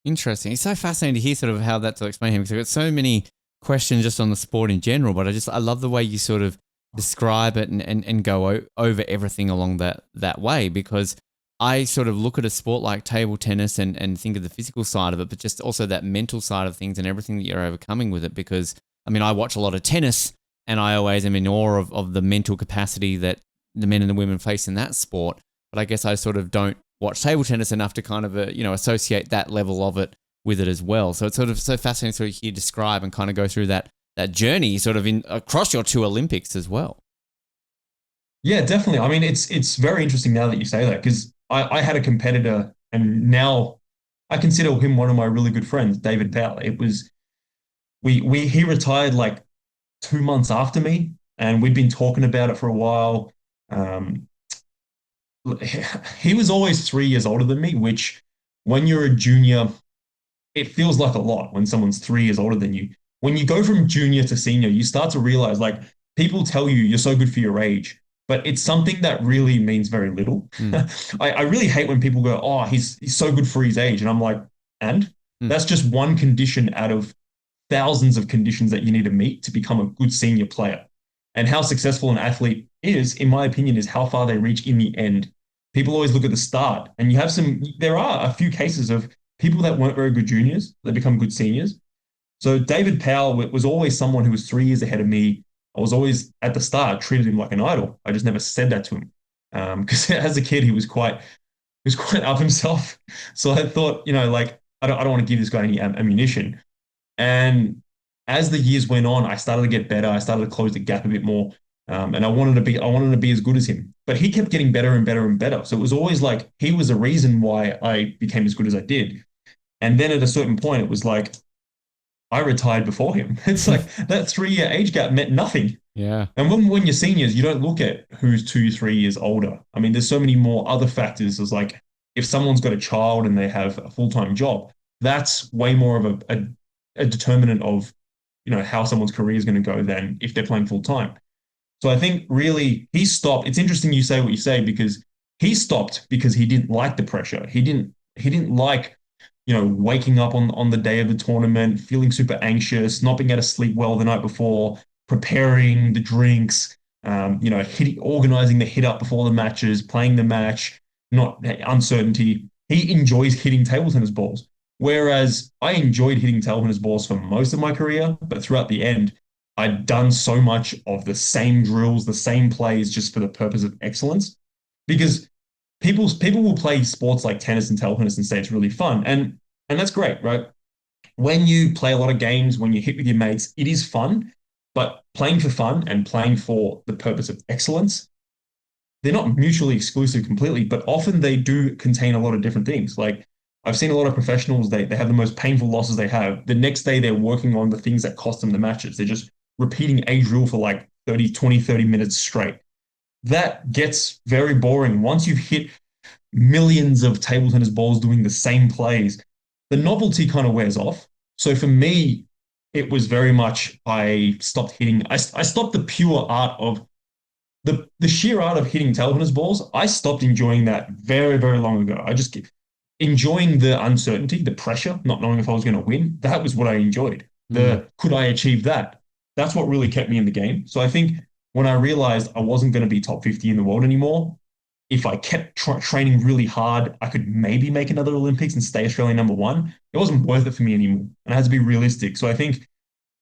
Interesting. It's so fascinating to hear sort of how that's explained because I've got so many questions just on the sport in general, but I love the way you sort of describe it and go over everything along that way because I sort of look at a sport like table tennis and think of the physical side of it, but just also that mental side of things and everything that you're overcoming with it because, I mean, I watch a lot of tennis and I always am in awe of the mental capacity that the men and the women face in that sport, but I guess I sort of don't watch table tennis enough to kind of associate that level of it with it as well. So it's sort of so fascinating to hear you describe and kind of go through that journey sort of in across your 2 Olympics as well. Yeah, definitely. I mean, it's very interesting now that you say that because I had a competitor and now I consider him one of my really good friends, David Powell. It was we he retired like 2 months after me, and we'd been talking about it for a while. Um, he was always 3 years older than me, which when you're a junior, it feels like a lot when someone's 3 years older than you. When you go from junior to senior, you start to realize like people tell you you're so good for your age, but it's something that really means very little. Mm. I really hate when people go, "Oh, he's so good for his age," and I'm like, and Mm. that's just one condition out of thousands of conditions that you need to meet to become a good senior player. And how successful an athlete is, in my opinion, is how far they reach in the end. People always look at the start, and there are a few cases of people that weren't very good juniors that become good seniors. So David Powell was always someone who was 3 years ahead of me. I was always at the start treated him like an idol. I just never said that to him because as a kid he was quite up himself. So I thought, like I don't want to give this guy any ammunition. And as the years went on, I started to get better. I started to close the gap a bit more. And I wanted to be as good as him. But he kept getting better and better and better. So it was always like he was the reason why I became as good as I did. And then at a certain point, it was like I retired before him. It's like that 3 year age gap meant nothing. Yeah. And when you're seniors, you don't look at who's 2, 3 years older. I mean, there's so many more other factors. It's like if someone's got a child and they have a full-time job, that's way more of a determinant of, how someone's career is going to go than if they're playing full-time. So I think really he stopped. It's interesting you say what you say because he stopped because he didn't like the pressure. He didn't like, waking up on the day of the tournament, feeling super anxious, not being able to sleep well the night before, preparing the drinks, organizing the hit up before the matches, playing the match, not uncertainty. He enjoys hitting table tennis balls. Whereas I enjoyed hitting table tennis balls for most of my career, but throughout the end, I'd done so much of the same drills, the same plays just for the purpose of excellence. Because people will play sports like tennis and table tennis and say it's really fun. And that's great, right? When you play a lot of games, when you hit with your mates, it is fun. But playing for fun and playing for the purpose of excellence, they're not mutually exclusive completely, but often they do contain a lot of different things. Like I've seen a lot of professionals, they have the most painful losses they have. The next day they're working on the things that cost them the matches. They're just repeating a drill for like 30 minutes straight. That gets very boring. Once you've hit millions of table tennis balls doing the same plays, the novelty kind of wears off. So for me, it was very much I stopped hitting. I stopped the pure art of the sheer art of hitting table tennis balls, I stopped enjoying that very, very long ago. I just enjoying the uncertainty, the pressure, not knowing if I was going to win. That was what I enjoyed. Mm. Could I achieve that? That's what really kept me in the game. So I think when I realized I wasn't going to be top 50 in the world anymore, if I kept training really hard, I could maybe make another Olympics and stay Australian number one. It wasn't worth it for me anymore. And I had to be realistic. So I think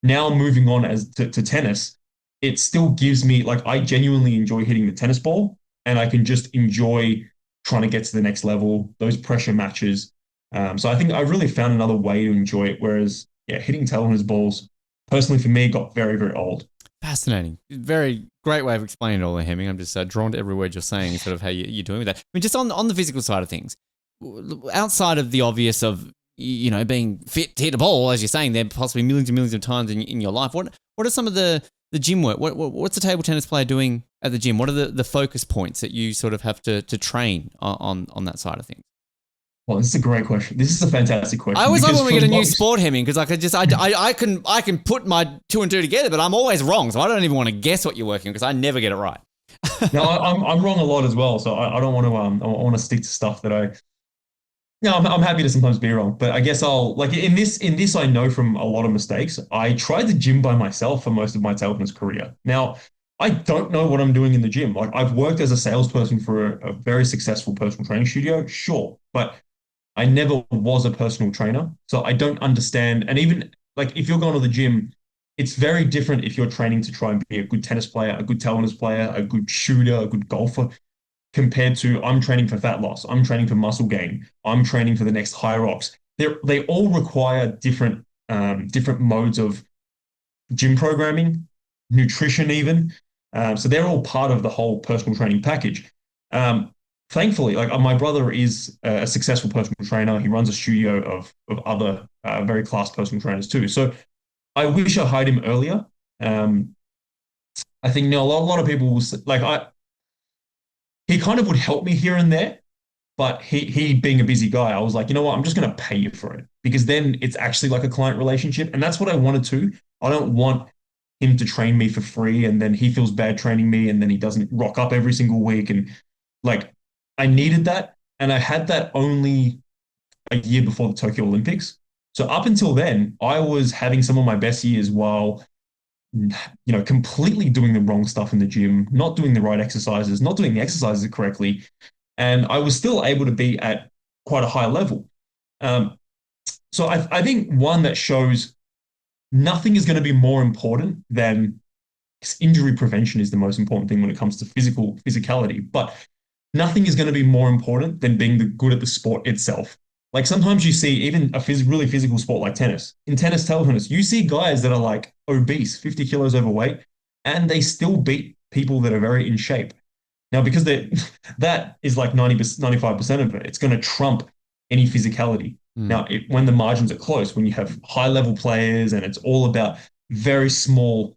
now moving on as to tennis, it still gives me like I genuinely enjoy hitting the tennis ball and I can just enjoy trying to get to the next level, those pressure matches. So I think I really found another way to enjoy it. Whereas, yeah, hitting table tennis balls, personally for me, got very, very old. Fascinating. Very great way of explaining it all, Heming. I'm just drawn to every word you're saying, sort of how you're doing with that. I mean, just on the physical side of things, outside of the obvious of, being fit to hit a ball, as you're saying, there possibly millions and millions of times in your life. What are some of the gym work? What's a table tennis player doing at the gym? What are the focus points that you sort of have to train on that side of things? Well, this is a great question. This is a fantastic question. I always love when we get a new sport, Heming, because I can put my two and two together, but I'm always wrong, so I don't even want to guess what you're working on because I never get it right. No, I'm wrong a lot as well, so I don't want to I want to stick to stuff that I. No, I'm happy to sometimes be wrong, but I guess I'll like in this I know from a lot of mistakes. I tried the gym by myself for most of my table tennis career. Now I don't know what I'm doing in the gym. Like I've worked as a salesperson for a very successful personal training studio, sure, but I never was a personal trainer, so I don't understand. And even like if you're going to the gym, it's very different if you're training to try and be a good tennis player, a good tennis player, a good shooter, a good golfer, compared to I'm training for fat loss, I'm training for muscle gain, I'm training for the next high rocks. They all require different modes of gym programming, nutrition, even. So they're all part of the whole personal training package. Thankfully, like my brother is a successful personal trainer. He runs a studio of other very class personal trainers too. So I wish I hired him earlier. I think a lot of people will like he kind of would help me here and there, but he being a busy guy, I was like, you know what, I'm just going to pay you for it because then it's actually like a client relationship, and that's what I wanted to. I don't want him to train me for free and then he feels bad training me and then he doesn't rock up every single week and like I needed that, and I had that only a year before the Tokyo Olympics. So up until then, I was having some of my best years while completely doing the wrong stuff in the gym, not doing the right exercises, not doing the exercises correctly, and I was still able to be at quite a high level. Um, so I think one that shows nothing is going to be more important than injury prevention is the most important thing when it comes to physicality, but nothing is going to be more important than being good at the sport itself. Like sometimes you see even a really physical sport like tennis. In tennis, table tennis, you see guys that are like obese, 50 kilos overweight, and they still beat people that are very in shape. Now, because that is like 95% of it, it's going to trump any physicality. Now, when the margins are close, when you have high level players and it's all about very small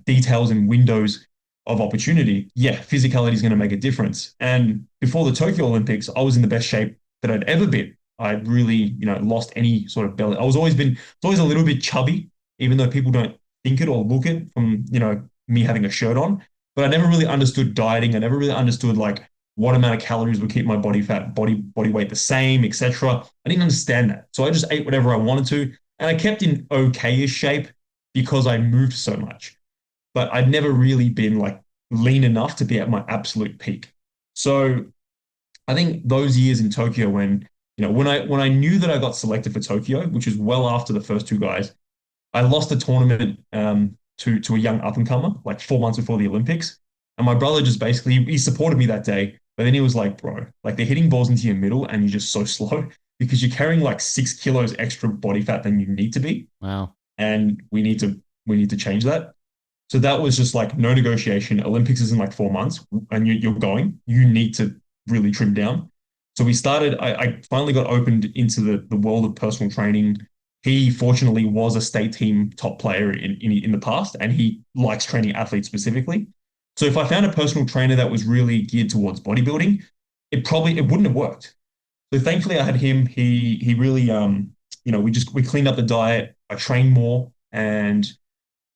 details and windows of opportunity, yeah, physicality is going to make a difference. And before the Tokyo Olympics, I was in the best shape that I'd ever been. I'd really, lost any sort of belly. It's always a little bit chubby, even though people don't think it or look it from, me having a shirt on. But I never really understood dieting. I never really understood like what amount of calories would keep my body fat, body weight the same, etc. I didn't understand that. So I just ate whatever I wanted to. And I kept in okay-ish shape because I moved so much. But I'd never really been like lean enough to be at my absolute peak. So I think those years in Tokyo when I knew that I got selected for Tokyo, which is well after the first two guys, I lost the tournament to a young up and comer like 4 months before the Olympics, and my brother just basically he supported me that day, but then he was like, "Bro, like they're hitting balls into your middle, and you're just so slow because you're carrying like 6 kilos extra body fat than you need to be, Wow, and we need to change that." So that was just like no negotiation. Olympics is in like 4 months, and you're going. You need to really trim down. So we started. I finally got opened into the world of personal training. He fortunately was a state team top player in the past, and he likes training athletes specifically. So if I found a personal trainer that was really geared towards bodybuilding, it wouldn't have worked. So thankfully I had him. He really we cleaned up the diet. I trained more, and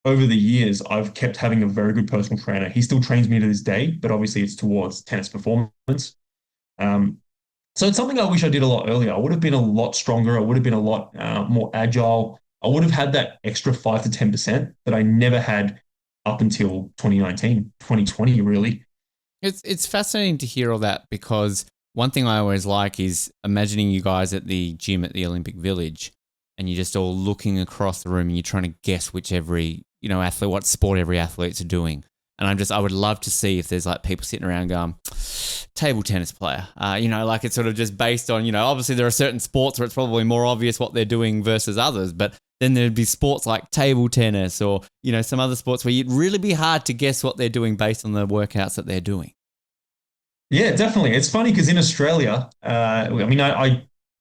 over the years, I've kept having a very good personal trainer. He still trains me to this day, but obviously it's towards tennis performance. Um, so it's something I wish I did a lot earlier. I would have been a lot stronger. I would have been a lot more agile. I would have had that extra 5 to 10% that I never had up until 2019, 2020, really. It's fascinating to hear all that, because one thing I always like is imagining you guys at the gym at the Olympic Village, and you're just all looking across the room and you're trying to guess which every, athlete, what sport every athlete's doing. And I would love to see if there's like people sitting around going, table tennis player. Like it's sort of just based on, obviously there are certain sports where it's probably more obvious what they're doing versus others, but then there'd be sports like table tennis or, some other sports where it'd really be hard to guess what they're doing based on the workouts that they're doing. Yeah, definitely. It's funny because in Australia,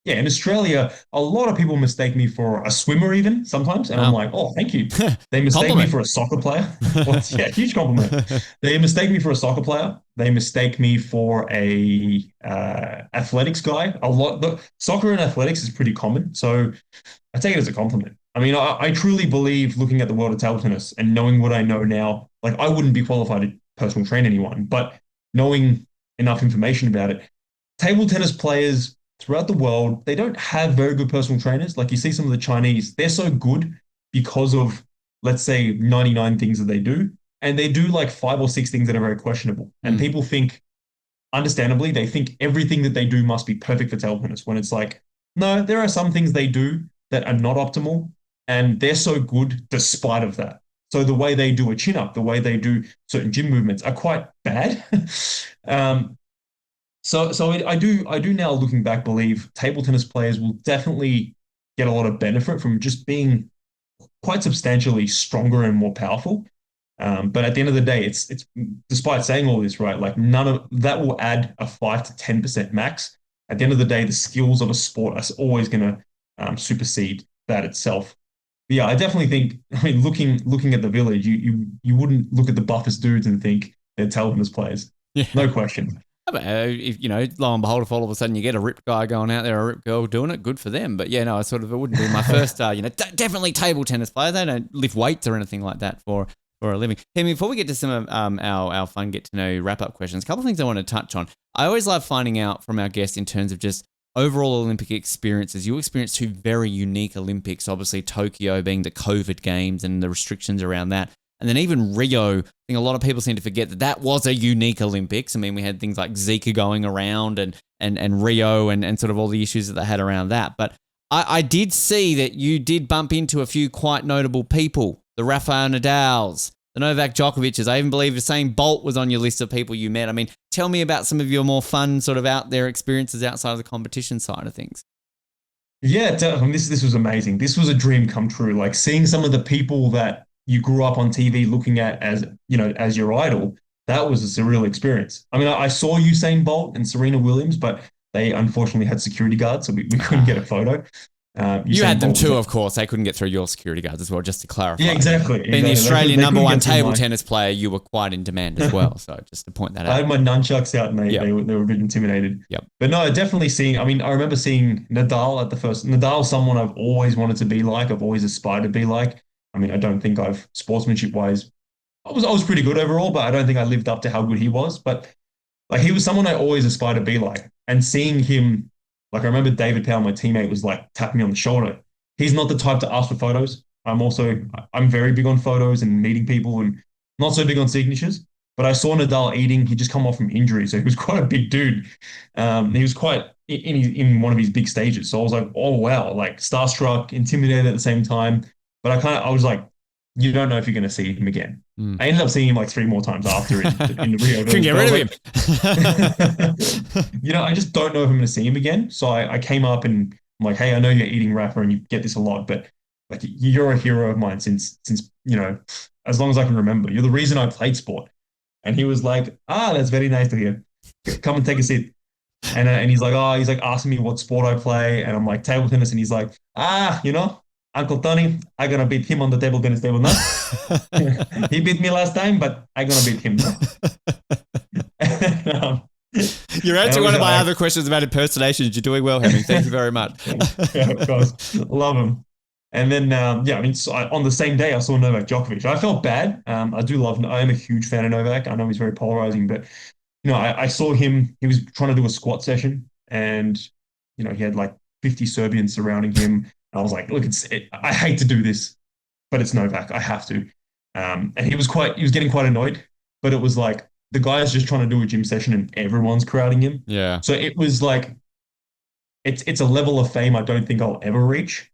in Australia, a lot of people mistake me for a swimmer even sometimes. And I'm like, oh, thank you. They mistake me for a soccer player. Well, yeah, huge compliment. They mistake me for a soccer player. They mistake me for a athletics guy. Soccer and athletics is pretty common. So I take it as a compliment. I mean, I truly believe, looking at the world of table tennis and knowing what I know now, like I wouldn't be qualified to personal train anyone, but knowing enough information about it, table tennis players throughout the world, they don't have very good personal trainers. Like you see some of the Chinese, they're so good because of, let's say, 99 things that they do. And they do like 5 or 6 things that are very questionable. And people think, understandably, they think everything that they do must be perfect for table tennis, when it's like, no, there are some things they do that are not optimal, and they're so good despite of that. So the way they do a chin up, the way they do certain gym movements are quite bad. I do now, looking back, believe table tennis players will definitely get a lot of benefit from just being quite substantially stronger and more powerful. But at the end of the day, it's despite saying all this, right? Like none of that will add a 5 to 10% max. At the end of the day, the skills of a sport are always going to supersede that itself. But yeah, I definitely think. I mean, looking at the village, you wouldn't look at the buffest dudes and think they're table tennis players. Yeah. No question. If lo and behold, if all of a sudden you get a ripped guy going out there, a ripped girl doing it, good for them. But yeah, no, it wouldn't be my first. Definitely table tennis player. They don't lift weights or anything like that for a living. Hey, before we get to some of our fun get to know wrap up questions, a couple of things I want to touch on. I always love finding out from our guests in terms of just overall Olympic experiences. You experienced 2 very unique Olympics, obviously Tokyo being the COVID games and the restrictions around that. And then even Rio, I think a lot of people seem to forget that was a unique Olympics. I mean, we had things like Zika going around and Rio and sort of all the issues that they had around that. But I did see that you did bump into a few quite notable people, the Rafael Nadals, the Novak Djokovic's. I even believe Usain Bolt was on your list of people you met. I mean, tell me about some of your more fun sort of out there experiences outside of the competition side of things. Yeah, this was amazing. This was a dream come true. Like seeing some of the people that you grew up on TV looking at as your idol, that was a surreal experience. I mean, I saw Usain Bolt and Serena Williams, but they unfortunately had security guards, so we couldn't get a photo. You had them too, of course. They couldn't get through your security guards as well, just to clarify. Yeah, exactly. Being the Australian number 1 table tennis player, you were quite in demand as well. So just to point that out. I had my nunchucks out and they were a bit intimidated. Yep. But no, definitely I remember seeing Nadal at the first. Nadal's someone I've always wanted to be like. I've always aspired to be like. I mean, I don't think sportsmanship wise, I was pretty good overall, but I don't think I lived up to how good he was. But like he was someone I always aspired to be like. And seeing him, like I remember David Powell, my teammate, was like tapping me on the shoulder. He's not the type to ask for photos. I'm very big on photos and meeting people and not so big on signatures. But I saw Nadal eating. He just come off from injury, so he was quite a big dude. He was quite in one of his big stages. So I was like, oh wow, like starstruck, intimidated at the same time. But I was like, you don't know if you're going to see him again. I ended up seeing him like 3 more times after in the Rio. Couldn't get rid of him. I just don't know if I'm going to see him again. So I came up and I'm like, hey, I know you're eating Rafa and you get this a lot, but like you're a hero of mine since as long as I can remember. You're the reason I played sport. And he was like, that's very nice to hear. Come and take a seat. And he's like asking me what sport I play. And I'm like, table tennis. And he's like, Uncle Tony, I'm going to beat him on the table tennis table now. He beat me last time, but I'm going to beat him now. You're answering one of my other questions about impersonations. You're doing well, Heming. Thank you very much. Yeah, of course. Love him. And then, yeah, I mean, so on the same day, I saw Novak Djokovic. I felt bad. I am a huge fan of Novak. I know he's very polarizing, but I saw him. He was trying to do a squat session, and he had like 50 Serbians surrounding him. I was like, look, I hate to do this, but it's Novak. I have to. And he was getting quite annoyed, but it was like the guy is just trying to do a gym session, and everyone's crowding him. Yeah. So it was like it's a level of fame I don't think I'll ever reach.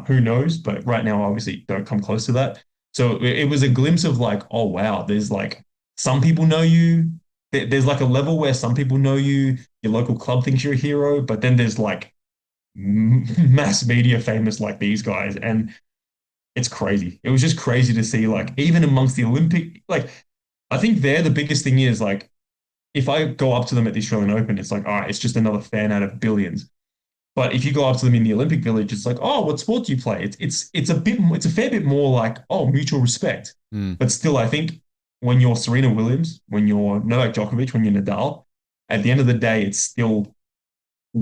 Who knows? But right now, obviously, don't come close to that. So it was a glimpse of like, oh wow, there's like some people know you. There's like a level where some people know you. Your local club thinks you're a hero, but then there's like mass media famous like these guys, and it's crazy. It was just crazy to see like even amongst the Olympic, like I think there the biggest thing is like if I go up to them at the Australian Open, it's like, all right, it's just another fan out of billions. But if you go up to them in the Olympic Village, it's like, oh, what sport do you play? It's a fair bit more like, oh, mutual respect. Mm. But still, I think when you're Serena Williams, when you're Novak Djokovic, when you're Nadal, at the end of the day, it's still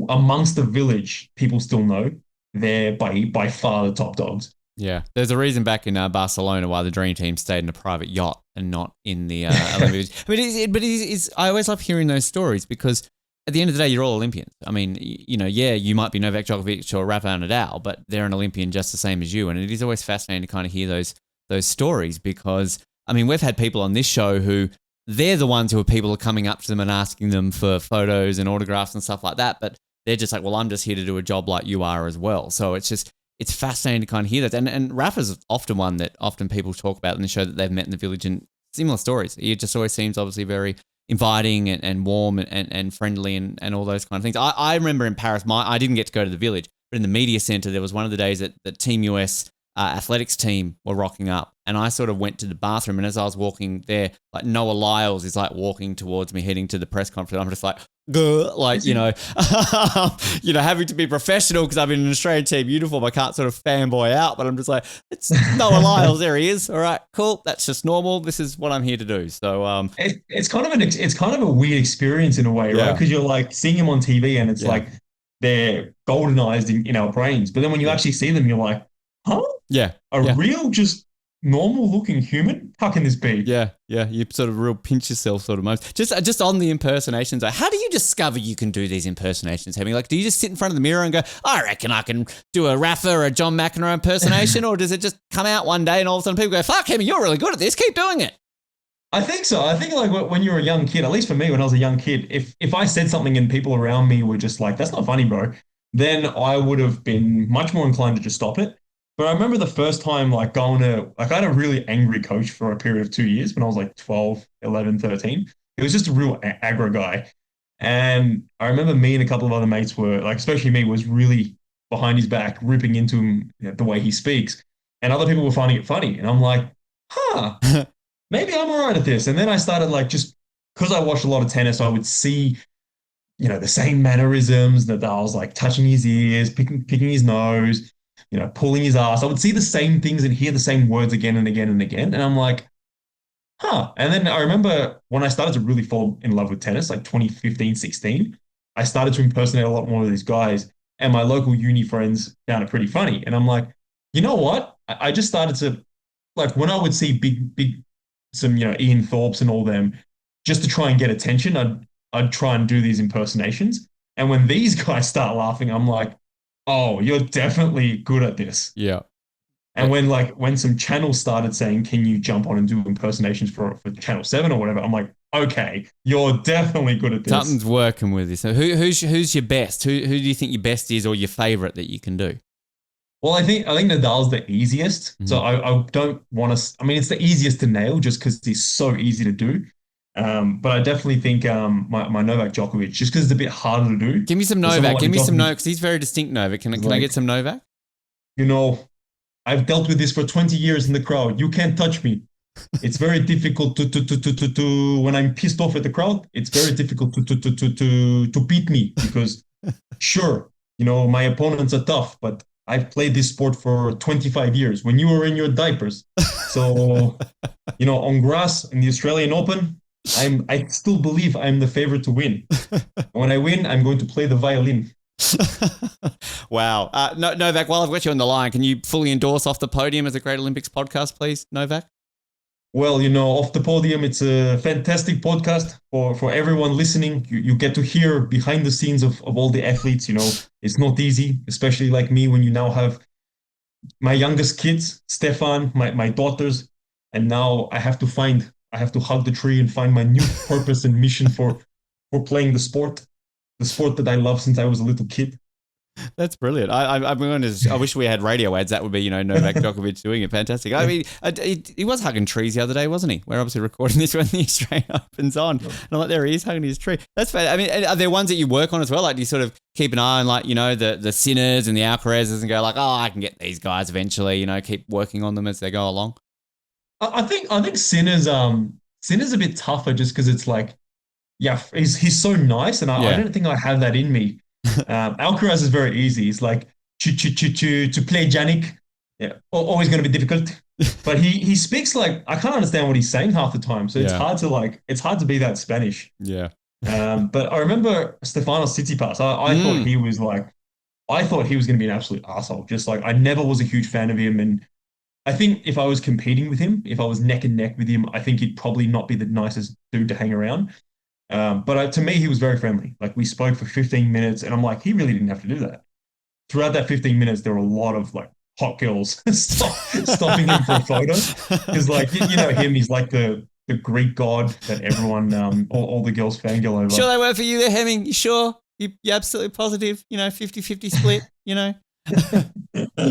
amongst the village, people still know they're by far the top dogs. Yeah, there's a reason back in Barcelona why the Dream Team stayed in a private yacht and not in the Olympics. I mean, I always love hearing those stories because at the end of the day, you're all Olympians. I mean, yeah, you might be Novak Djokovic or Rafael Nadal, but they're an Olympian just the same as you. And it is always fascinating to kind of hear those stories because, I mean, we've had people on this show who they're the ones who people are coming up to them and asking them for photos and autographs and stuff like that. But they're just like, well, I'm just here to do a job like you are as well. So it's fascinating to kind of hear that. And Rafa's often one that often people talk about in the show that they've met in the village and similar stories. He just always seems obviously very inviting and warm and friendly and all those kind of things. I remember in Paris, I didn't get to go to the village, but in the media center, there was one of the days that the Team US athletics team were rocking up. And I sort of went to the bathroom. And as I was walking there, like Noah Lyles is like walking towards me, heading to the press conference. I'm just like, like, having to be professional because I'm in an Australian team uniform. I can't sort of fanboy out, but I'm just like, it's Noah Lyles. There he is. All right, cool. That's just normal. This is what I'm here to do. So, it's kind of a weird experience in a way, right? Because you're like seeing him on TV and it's like they're goldenized in our brains. But then when you actually see them, you're like, huh? Yeah. Real, just normal looking human? How can this be? Yeah. You sort of real pinch yourself sort of moments. Just on the impersonations, how do you discover you can do these impersonations, Heming? Like, do you just sit in front of the mirror and go, I reckon I can do a Rafa or a John McEnroe impersonation? Or does it just come out one day and all of a sudden people go, fuck, Heming, you're really good at this. Keep doing it. I think so. I think like when you're a young kid, at least for me, when I was a young kid, if I said something and people around me were just like, that's not funny, bro, then I would have been much more inclined to just stop it. But I remember the first time like I had a really angry coach for a period of 2 years when I was like 12, 11, 13. He was just a real aggro guy. And I remember me and a couple of other mates were like, especially me, was really behind his back, ripping into him the way he speaks. And other people were finding it funny. And I'm like, maybe I'm all right at this. And then I started like just because I watched a lot of tennis, I would see, the same mannerisms that I was like touching his ears, picking his nose, pulling his ass. I would see the same things and hear the same words again and again and again. And I'm like, And then I remember when I started to really fall in love with tennis, like 2015, 16, I started to impersonate a lot more of these guys. And my local uni friends found it pretty funny. And I'm like, you know what? I just started to, like, when I would see some, Ian Thorpes and all them, just to try and get attention, I'd try and do these impersonations. And when these guys start laughing, I'm like, oh, you're definitely good at this. Yeah. And when some channels started saying, can you jump on and do impersonations for Channel 7 or whatever, I'm like, okay, you're definitely good at this. Something's working with you. So who's your best? Who do you think your best is or your favorite that you can do? Well, I think Nadal's the easiest. Mm-hmm. So I don't want to, I mean, it's the easiest to nail just because he's so easy to do. But I definitely think my Novak Djokovic, just because it's a bit harder to do. Give me some Novak. Give me some Novak, because he's very distinct, Novak. Can I get some Novak? I've dealt with this for 20 years in the crowd. You can't touch me. It's very difficult to when I'm pissed off at the crowd. It's very difficult to beat me because, sure, my opponents are tough, but I've played this sport for 25 years. When you were in your diapers, so on grass in the Australian Open. I still believe I'm the favorite to win. When I win, I'm going to play the violin. Wow. No, Novak, while I've got you on the line, can you fully endorse Off the Podium as a Great Olympics podcast, please, Novak? Well, off the podium, it's a fantastic podcast for everyone listening. You get to hear behind the scenes of all the athletes. It's not easy, especially like me, when you now have my youngest kids, Stefan, my daughters, and now I have to hug the tree and find my new purpose and mission for playing the sport that I love since I was a little kid. That's brilliant. I'm going to. I wish we had radio ads. That would be, Novak Djokovic doing it. Fantastic. I mean, he was hugging trees the other day, wasn't he? We're obviously recording this when the Australian Open's on, and I'm like, there he is hugging his tree. That's fair. I mean, are there ones that you work on as well? Like, do you sort of keep an eye on, like, the Sinners and the Alcarazes and go like, oh, I can get these guys eventually. Keep working on them as they go along. I think Sinner's a bit tougher just because it's like, yeah, he's so nice, and I don't think I have that in me. Alcaraz is very easy. It's like to play Janik, yeah, always going to be difficult. But he speaks like I can't understand what he's saying half the time, so it's hard to be that Spanish. Yeah. But I remember Stefanos Tsitsipas. I thought he was going to be an absolute asshole. Just like I never was a huge fan of him, and I think if I was competing with him, if I was neck and neck with him, I think he'd probably not be the nicest dude to hang around. But to me, he was very friendly. Like we spoke for 15 minutes, and I'm like, he really didn't have to do that. Throughout that 15 minutes, there were a lot of like hot girls stopping him for a photo because, like, him, he's like the Greek god that everyone, all the girls fangirl over. Sure, they work for you there, Heming. You sure? You're absolutely positive? 50-50 split. You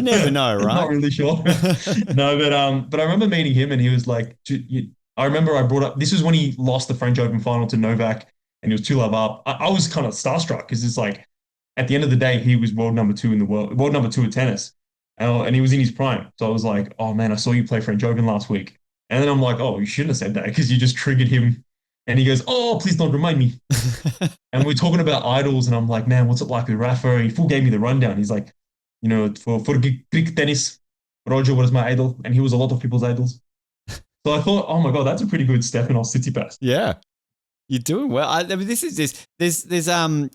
never know, right? Not really sure. No, but I remember meeting him, and he was like, I remember I brought up, this was when he lost the French Open final to Novak, and he was 2-love up. I was kind of starstruck because it's like, at the end of the day, he was world number 2 in the world, world number 2 at tennis, and he was in his prime. So I was like, oh man, I saw you play French Open last week. And then I'm like, oh, you shouldn't have said that because you just triggered him. And he goes, oh, please don't remind me. And we're talking about idols, and I'm like, man, what's it like with Rafa? He full gave me the rundown. He's like, for Greek tennis, Roger was my idol, and he was a lot of people's idols. So I thought, oh my God, that's a pretty good Stefanos Tsitsipas. Yeah. You're doing well. I mean, there's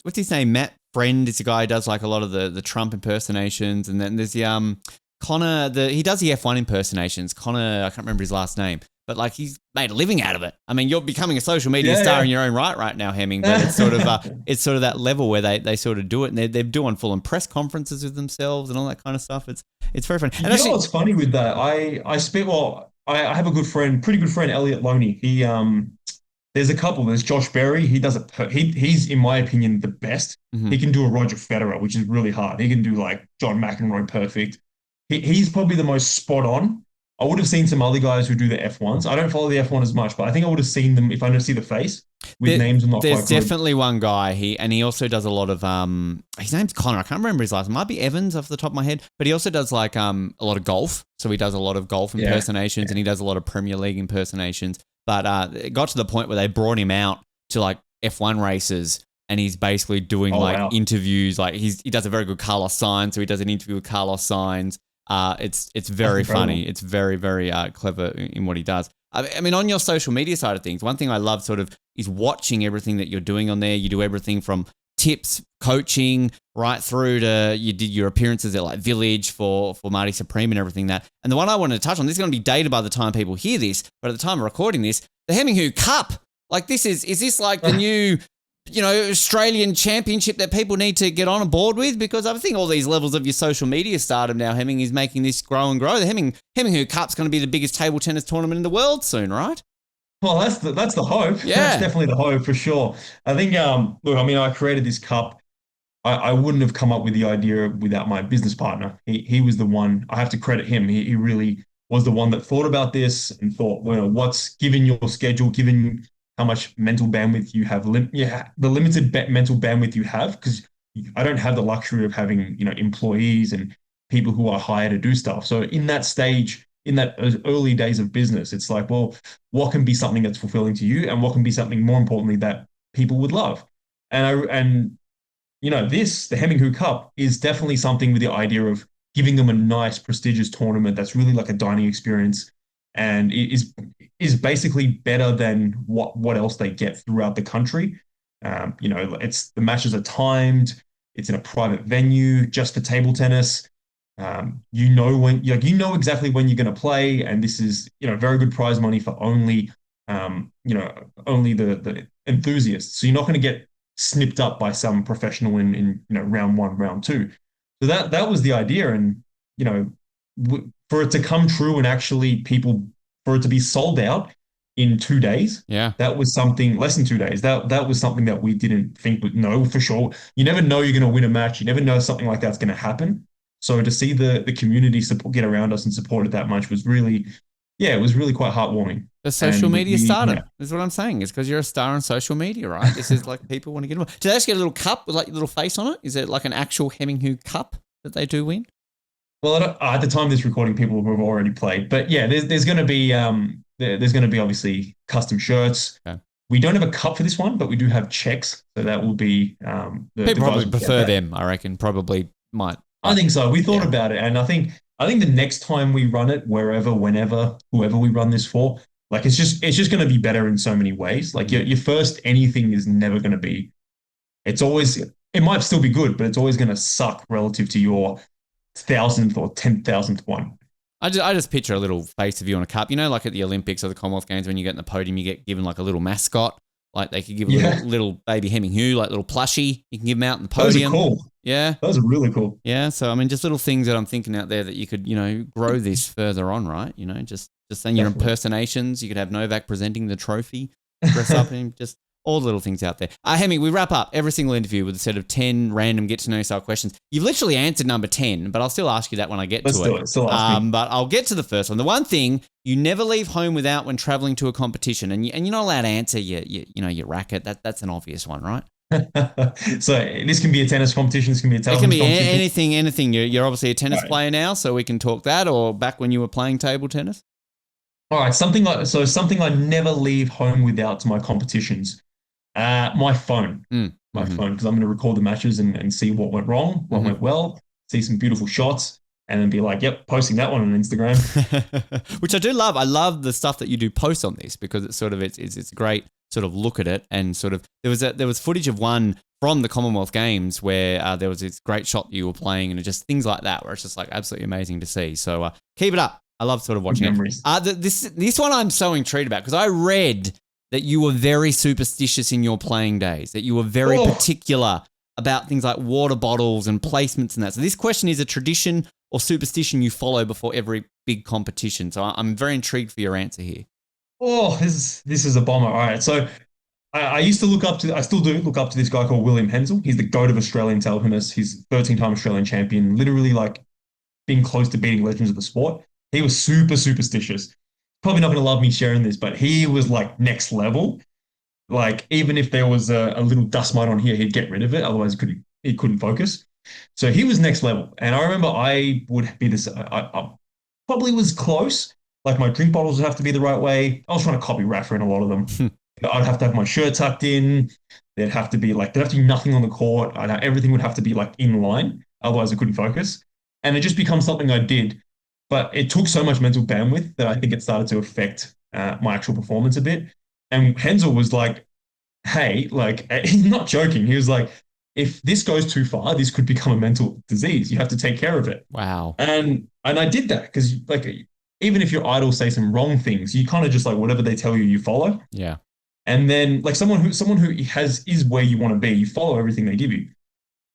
what's his name? Matt Friend is a guy who does like a lot of the Trump impersonations. And then there's the Connor, he does the F1 impersonations. Connor, I can't remember his last name, but like he's made a living out of it. I mean, you're becoming a social media star in your own right now, Heming, but it's sort of that level where they sort of do it, and they're doing full press conferences with themselves and all that kind of stuff. It's very fun. And what's funny with that? I have a good friend, pretty good friend, Elliot Loney. There's a couple. There's Josh Berry. He does it. He's, in my opinion, the best. Mm-hmm. He can do a Roger Federer, which is really hard. He can do like John McEnroe perfect. He's probably the most spot on. I would have seen some other guys who do the F1s. I don't follow the F1 as much, but I think I would have seen them if I don't see the face. Names I'm not quite good. There's definitely one guy. He also does a lot of his name's Connor. I can't remember his last name. It might be Evans off the top of my head, but he also does like a lot of golf. So he does a lot of golf impersonations, and he does a lot of Premier League impersonations. But it got to the point where they brought him out to like F1 races, and he's basically doing interviews. Like he does a very good Carlos Sainz, so he does an interview with Carlos Sainz. It's very funny. It's very, very clever in what he does. I mean, on your social media side of things, one thing I love sort of is watching everything that you're doing on there. You do everything from tips, coaching, right through to you did your appearances at like Village for Marty Supreme and everything that. And the one I wanted to touch on, this is going to be dated by the time people hear this, but at the time of recording this, the Heming Hu Cup. Like is this like the new Australian championship that people need to get on board with? Because I think all these levels of your social media stardom now, Heming, is making this grow and grow. The Heming Hu Cup's going to be the biggest table tennis tournament in the world soon, right? Well, that's the hope. Yeah. That's definitely the hope for sure. I think, look, I mean, I created this cup. I wouldn't have come up with the idea without my business partner. He was the one. I have to credit him. He really was the one that thought about this and thought, what's given your schedule, given how much mental bandwidth you have, the limited mental bandwidth you have, because I don't have the luxury of having, employees and people who are hired to do stuff. So in that stage, in that early days of business, it's like, well, what can be something that's fulfilling to you, and what can be something more importantly that people would love? And the Heming Hu Cup is definitely something with the idea of giving them a nice, prestigious tournament that's really like a dining experience, and it is basically better than what else they get throughout the country. It's the matches are timed. It's in a private venue just for table tennis. You know you know exactly when you're going to play, and this is very good prize money for only the enthusiasts. So you're not going to get snipped up by some professional in round one, round two. So that was the idea, and for it to come true and actually for it to be sold out in 2 days. Yeah. That was something less than 2 days. That was something that we didn't think would know for sure. You never know you're going to win a match. You never know something like that's going to happen. So to see the community support get around us and support it that much was really, it was really quite heartwarming. The social media stardom is what I'm saying. It's because you're a star on social media, right? This is like people want to get involved. Do they actually get a little cup with like your little face on it? Is it like an actual Heming Hu cup that they do win? Well, at the time of this recording, people have already played, but yeah, there's going to be obviously custom shirts. Okay. We don't have a cup for this one, but we do have checks, so that will be people probably prefer them. I reckon probably might. I think so. We thought about it, and I think the next time we run it, whenever, whoever we run this for, like it's just going to be better in so many ways. Like your first anything is never going to be. It might still be good, but it's always going to suck relative to your 1,000th or 10,000th one. I just picture a little face of you on a cup. Like at the Olympics or the Commonwealth Games, when you get in the podium, you get given like a little mascot. Like they could give a little baby Heming Hu, like little plushie. You can give them out in the podium. Those are cool. Yeah. Those are really cool. Yeah. So, I mean, just little things that I'm thinking out there that you could, grow this further on, right? Just saying your impersonations. You could have Novak presenting the trophy, dress up in just all the little things out there. Heming, we wrap up every single interview with a set of 10 random get-to-know style questions. You've literally answered number 10, but I'll still ask you that when I get to it. Still ask me. But I'll get to the first one. The one thing you never leave home without when traveling to a competition, and you're not allowed to answer your racket. That's an obvious one, right? So this can be a tennis competition. This can be a table tennis competition. It can be anything. You're obviously a tennis player now, so we can talk that, or back when you were playing table tennis. All right, something I never leave home without to my competitions. My phone. My phone, because I'm going to record the matches and see what went wrong, what went well, see some beautiful shots, and then be like, yep, posting that one on Instagram. Which I do love. I love the stuff that you do post on this, because it's sort of it's a great sort of look at it, and sort of there was footage of one from the Commonwealth Games where there was this great shot that you were playing, and just things like that where it's just like absolutely amazing to see. So keep it up. I love sort of watching memories. it. This one I'm so intrigued about, because I read that you were very superstitious in your playing days, that you were very particular about things like water bottles and placements and that. So this question is a tradition or superstition you follow before every big competition. So I'm very intrigued for your answer here. Oh, this is a bomber. All right. So I used to I still do look up to this guy called William Hensel. He's the GOAT of Australian table tennis. He's 13-time Australian champion, literally like being close to beating legends of the sport. He was super superstitious. Probably not going to love me sharing this, but he was like next level. Like even if there was a little dust mite on here, he'd get rid of it. Otherwise, he couldn't focus. So he was next level. And I remember I would be this. I probably was close. Like my drink bottles would have to be the right way. I was trying to copy Rafa in a lot of them. I'd have to have my shirt tucked in. There'd have to be nothing on the court. Everything would have to be like in line. Otherwise, I couldn't focus. And it just becomes something I did. But it took so much mental bandwidth that I think it started to affect my actual performance a bit. And Hensel was like, hey, like, he's not joking. He was like, if this goes too far, this could become a mental disease. You have to take care of it. Wow. And I did that because, like, even if your idols say some wrong things, you kind of just like whatever they tell you, you follow. Yeah. And then like someone who is where you want to be, you follow everything they give you.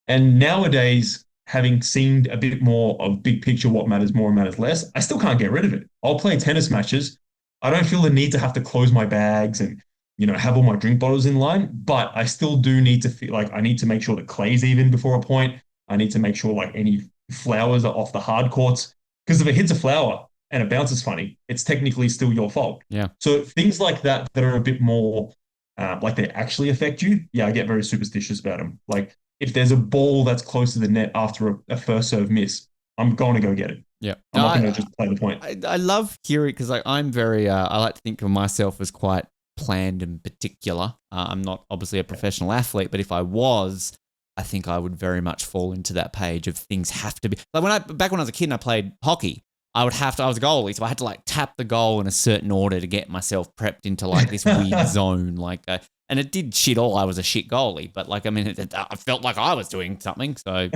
And nowadays, having seen a bit more of big picture, what matters more and matters less, I still can't get rid of it. I'll play tennis matches. I don't feel the need to have to close my bags and, have all my drink bottles in line, but I still do need to feel like I need to make sure the clay's even before a point. I need to make sure like any flowers are off the hard courts, because if it hits a flower and it bounces funny, it's technically still your fault. Yeah. So things like that are a bit more like they actually affect you. Yeah, I get very superstitious about them. Like, if there's a ball that's close to the net after a first serve miss, I'm going to go get it. Yeah. I'm not going to just play the point. I love hearing, because like I'm very, I like to think of myself as quite planned and particular. I'm not obviously a professional athlete, but if I was, I think I would very much fall into that page of things have to be. Like back when I was a kid and I played hockey, I was a goalie, so I had to like tap the goal in a certain order to get myself prepped into like this weird zone. And it did shit all. I was a shit goalie, but like, I mean, I felt like I was doing something. So,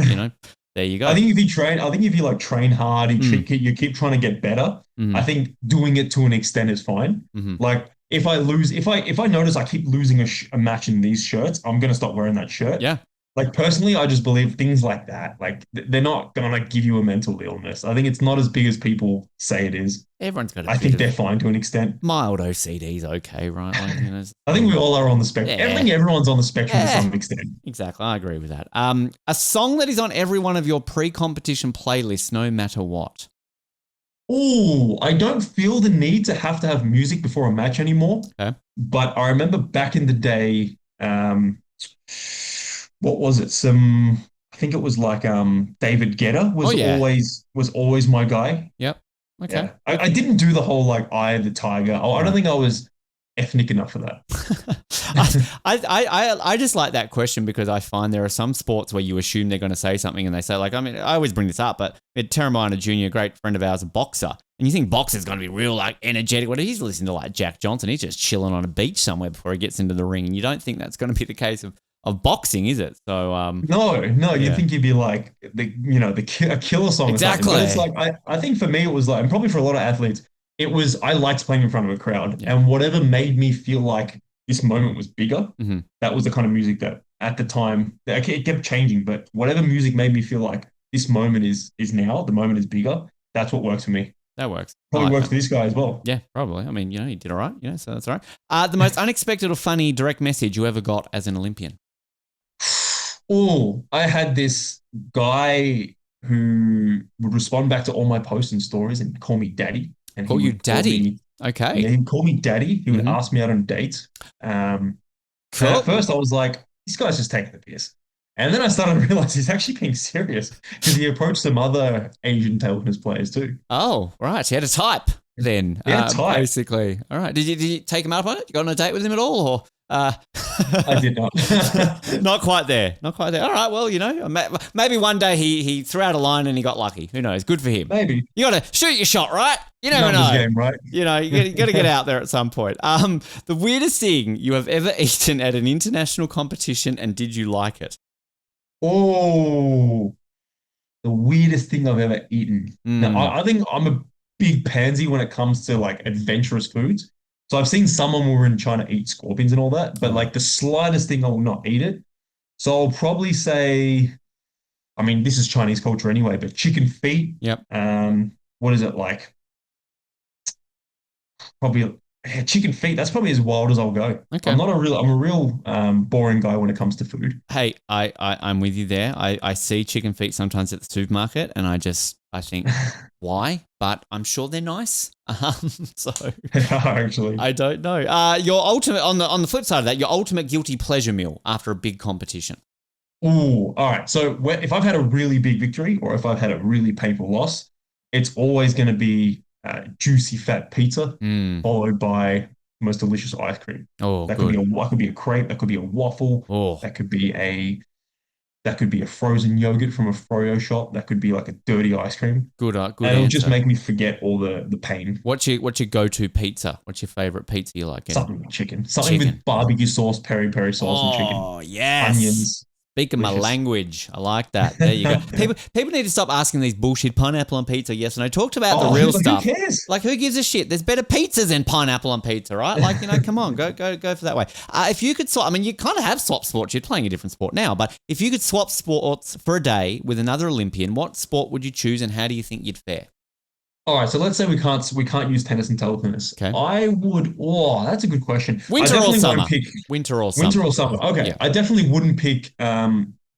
there you go. I think if you like train hard, you keep trying to get better. I think doing it to an extent is fine. Like if I notice I keep losing a match in these shirts, I'm going to stop wearing that shirt. Yeah. Like personally, I just believe things like that, like they're not gonna give you a mental illness. I think it's not as big as people say it is. Everyone's got I think they're fine to an extent. Mild OCD's okay, right? Like, I think we all are on the spectrum. I think everyone's on the spectrum to some extent. Exactly. I agree with that. A song that is on every one of your pre-competition playlists, no matter what. Oh, I don't feel the need to have music before a match anymore. Okay. But I remember back in the day, what was it? I think it was like David Guetta was always my guy. Yep. Okay. Yeah. I didn't do the whole like Eye of the Tiger. I don't think I was ethnic enough for that. I just like that question because I find there are some sports where you assume they're going to say something and they say like, I mean, I always bring this up, but Terramina Jr., a great friend of ours, a boxer, and you think boxer's going to be real like energetic. Well, he's listening to like Jack Johnson. He's just chilling on a beach somewhere before he gets into the ring, and you don't think that's going to be the case of boxing, is it? So no, you think you'd be like a killer song exactly. But it's like I think for me it was like, and probably for a lot of athletes, it was I liked playing in front of a crowd, and whatever made me feel like this moment was bigger, that was the kind of music that at the time it kept changing, but whatever music made me feel like this moment is now, the moment is bigger, that's what works for me. That works. Probably works for this guy as well. Yeah, probably. I mean, he did all right, so that's all right. The most unexpected or funny direct message you ever got as an Olympian? Oh, I had this guy who would respond back to all my posts and stories and call me daddy. And call you daddy? Okay. Yeah, he'd call me daddy. He would ask me out on dates. Cool. At first I was like, this guy's just taking the piss. And then I started to realize he's actually being serious because he approached some other Asian table tennis players too. Oh, right. He had a type then. Yeah, type. Basically. All right. Did you take him up on it? You got on a date with him at all? Or I did not. Not quite there. All right. Well, maybe one day he threw out a line and he got lucky. Who knows? Good for him. Maybe. You got to shoot your shot, right? You never know. Game, right? You got to get out there at some point. The weirdest thing you have ever eaten at an international competition, and did you like it? Oh, the weirdest thing I've ever eaten. Now, I think I'm a big pansy when it comes to like adventurous foods. So I've seen someone who were in China eat scorpions and all that, but like the slightest thing I will not eat it. So I'll probably say, I mean, this is Chinese culture anyway, but chicken feet. Yep. What is it like? Probably chicken feet. That's probably as wild as I'll go. Okay. I'm a real boring guy when it comes to food. Hey, I'm with you there. I see chicken feet sometimes at the supermarket, and I think, why? But I'm sure they're nice. So actually, I don't know. Your ultimate on the flip side of that, your ultimate guilty pleasure meal after a big competition. Ooh, all right. So if I've had a really big victory or if I've had a really painful loss, it's always going to be juicy fat pizza followed by the most delicious ice cream. Oh, that good. could be a crepe, that could be a waffle, that could be a frozen yogurt from a froyo shop, that could be like a dirty ice cream. Good. And it'll just make me forget all the pain. What's your go-to pizza? What's your favorite pizza you like? Something with chicken. Something with barbecue sauce, peri sauce, and chicken. Oh, yes. Onions. Speaking my language. I like that. There you go. People need to stop asking these bullshit pineapple on pizza. Yes, and I talked about the real stuff. Who cares? Like, who gives a shit? There's better pizzas than pineapple on pizza, right? Like, come on, go for that way. If you could swap, I mean, you kind of have swapped sports. You're playing a different sport now, but if you could swap sports for a day with another Olympian, what sport would you choose, and how do you think you'd fare? All right, so let's say we can't use tennis and table tennis. Okay. I would. Oh, that's a good question. Winter or summer? Winter or summer. Okay, yeah. I definitely wouldn't pick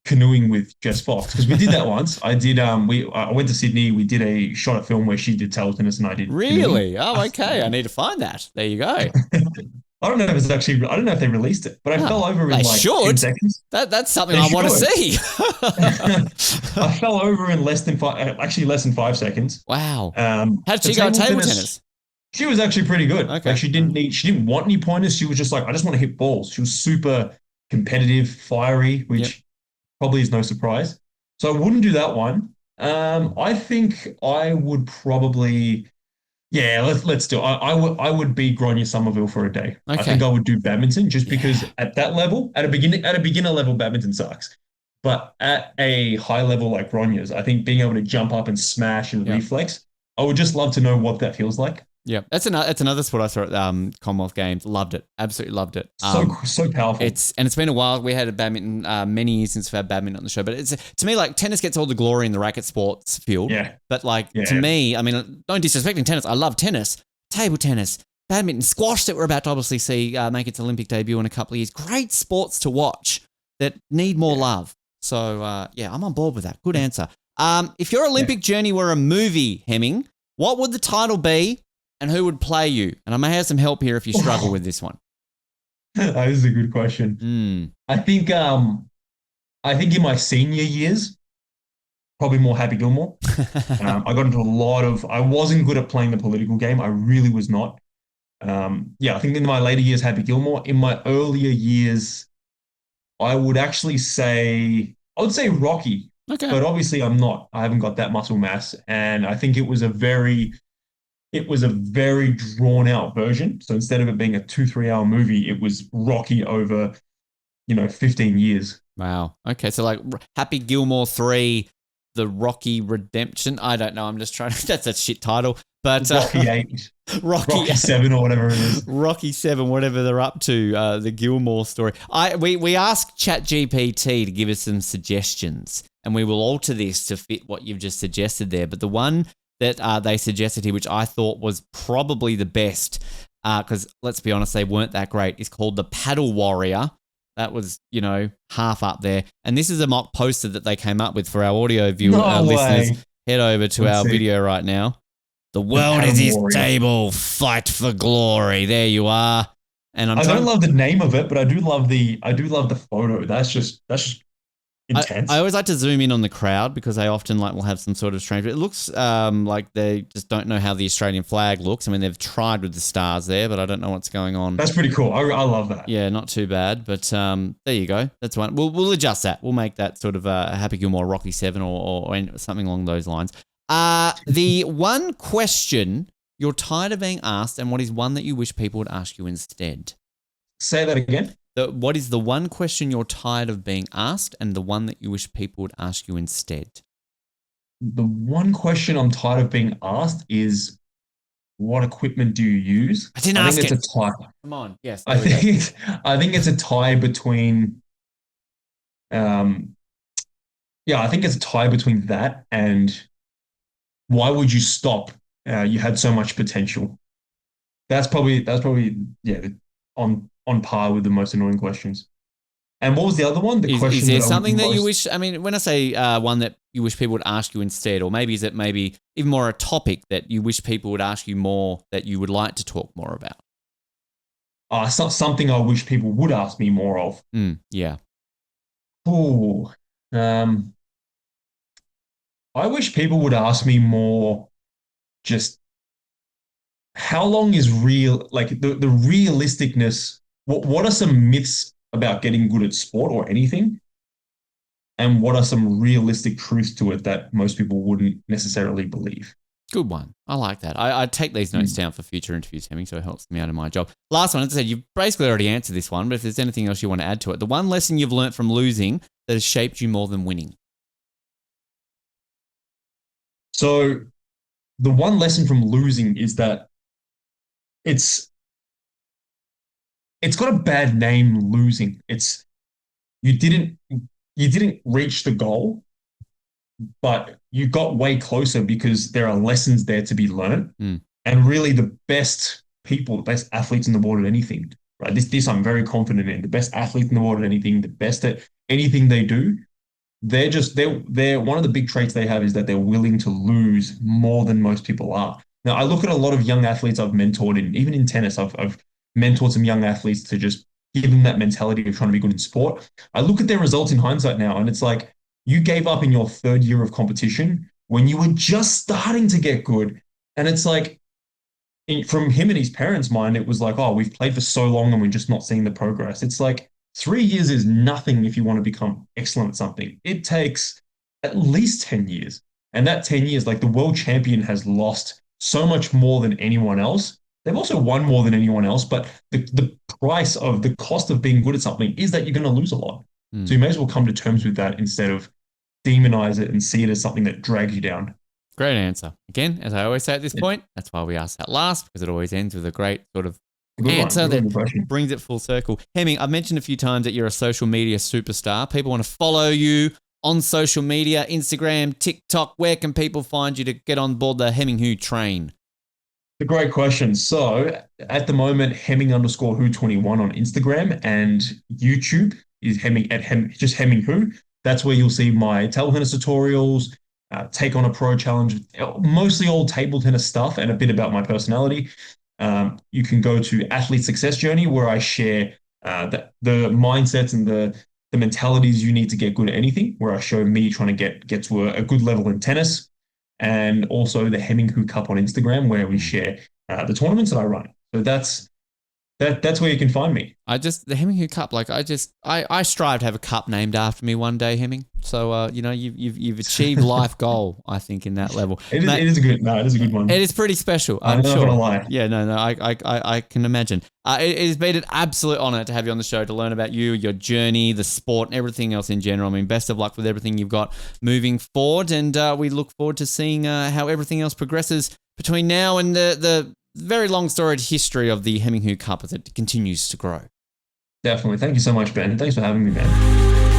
canoeing with Jess Fox because we did that once. I did. I went to Sydney. We did a shot at film where she did table tennis and I did. Really? Canoeing. Oh, okay. I need to find that. There you go. I don't know if they released it, but I fell over in like 10 seconds. That's something I want to see. I fell over in less than 5 seconds. Wow. How did she go at table tennis? She was actually pretty good. Okay. Like she didn't want any pointers. She was just like, I just want to hit balls. She was super competitive, fiery, which probably is no surprise. So I wouldn't do that one. I think I would probably, yeah, let's do it. I would be Grania Somerville for a day. I think Okay. I would do badminton just because Yeah. at that level, at a beginner level, badminton sucks. But at a high level like Grania's, I think being able to jump up and smash and Yeah. reflex, I would just love to know what that feels like. Yeah. That's another sport I saw at Commonwealth Games. Loved it. Absolutely loved it. So powerful. It's been a while. We had a badminton many years since we've had badminton on the show, but it's to me like tennis gets all the glory in the racket sports field. Yeah, But like to yeah, me, I mean, don't disrespecting tennis. I love tennis, table tennis, badminton, squash that we're about to obviously see make its Olympic debut in a couple of years. Great sports to watch that need more yeah, love. So yeah, I'm on board with that. Good answer. If your yeah. Olympic journey were a movie, Hemming, what would the title be, and who would play you? And I may have some help here if you struggle with this one. That is a good question. Mm. I think I think in my senior years, probably more Happy Gilmore. I got into a lot of. I wasn't good at playing the political game. I really was not. Yeah, I think in my later years, Happy Gilmore. In my earlier years, I would say Rocky, Okay. but obviously I'm not. I haven't got that muscle mass, and I think it was a very drawn out version. So instead of it being a 2-3 hour movie, it was Rocky over 15 years. Wow. Okay. So like Happy Gilmore 3, The Rocky Redemption. I don't know. I'm just trying to, that's a shit title. But Rocky 8, Rocky Rocky 7 or whatever it is. Rocky 7, whatever they're up to, the Gilmore story. We asked ChatGPT to give us some suggestions, and we will alter this to fit what you've just suggested there. But the one that they suggested here, which I thought was probably the best, because let's be honest, they weren't that great, is called The Paddle Warrior. That was, half up there. And this is a mock poster that they came up with for our audio viewer No listeners. way. Head over to Let's our see. video right now. The The world is Paddle his Warrior. table. Fight for glory. There you are. And I'm I trying. don't love the name of it, but I do love the photo. That's just I intense. always like to zoom in on the crowd because they often will have some sort of strange. It looks like they just don't know how the Australian flag looks. I mean, they've tried with the stars there, but I don't know what's going on. That's pretty cool. I love that. Yeah, not too bad. But there you go. That's one. We'll adjust that. We'll make that sort of a Happy Gilmore Rocky 7 or something along those lines. The one question you're tired of being asked, and what is one that you wish people would ask you instead? Say that again. What is the one question you're tired of being asked, and the one that you wish people would ask you instead? The one question I'm tired of being asked is, what equipment do you use? I didn't I ask think it. it's a tie. Come on. Yes, I there we go. think I think it's a tie between um yeah, I think it's a tie between that and why would you stop? You had so much potential. That's probably yeah, on par with the most annoying questions. And what was the other one? The Is question there that I would something that you most wish? I mean, when I say one that you wish people would ask you instead, or maybe is it maybe even more a topic that you wish people would ask you more that you would like to talk more about? something I wish people would ask me more of. Yeah. Oh, um, I wish people would ask me more just how long is real, like the realisticness. What are some myths about getting good at sport or anything? And what are some realistic truths to it that most people wouldn't necessarily believe? Good one. I like that. I take these notes down for future interviews, Hemming, so it helps me out in my job. Last one, as I said, you've basically already answered this one, but if there's anything else you want to add to it, the one lesson you've learnt from losing that has shaped you more than winning. So the one lesson from losing is that it's it's got a bad name, losing. It's you didn't reach the goal, but you got way closer because there are lessons there to be learned. Mm. And really the best people, the best athletes in the world at anything, right? This I'm very confident in. The best athletes in the world at anything, the best at anything they do, they're one of the big traits they have is that they're willing to lose more than most people are. Now I look at a lot of young athletes I've mentored in, even in tennis, I've mentored some young athletes to just give them that mentality of trying to be good in sport. I look at their results in hindsight now, and it's like you gave up in your third year of competition when you were just starting to get good. And it's like, from him and his parents' mind, it was like, oh, we've played for so long and we're just not seeing the progress. It's like 3 years is nothing if you want to become excellent at something. It takes at least 10 years. And that 10 years, like the world champion has lost so much more than anyone else. They've also won more than anyone else, but the price of the cost of being good at something is that you're going to lose a lot. So you may as well come to terms with that instead of demonize it and see it as something that drags you down. Great answer. Again, as I always say at this point, that's why we ask that last, because it always ends with a great sort of answer that brings it full circle. Heming, I've mentioned a few times that you're a social media superstar. People want to follow you on social media, Instagram, TikTok. Where can people find you to get on board the Heming Hu train? A great question. So at the moment, Heming_Hu21 on Instagram, and YouTube is just Heming Hu. That's where you'll see my table tennis tutorials, take on a pro challenge, mostly all table tennis stuff and a bit about my personality. You can go to Athlete Success Journey, where I share the mindsets and the mentalities you need to get good at anything, where I show me trying to get to a good level in tennis, and also the Heming Hu Cup on Instagram, where we share the tournaments that I run. So that's where you can find me. The Heming Hu Cup, like I strive to have a cup named after me one day, Heming. So you've achieved life goal, I think, in that level. It is a good one. It is pretty special. I'm not sure. gonna lie. Yeah, no, I can imagine. It has been an absolute honor to have you on the show to learn about you, your journey, the sport, and everything else in general. I mean, best of luck with everything you've got moving forward, and we look forward to seeing how everything else progresses between now and the very long storied history of the Heming Hu Cup as it continues to grow. Definitely. Thank you so much, Ben. Thanks for having me, Ben.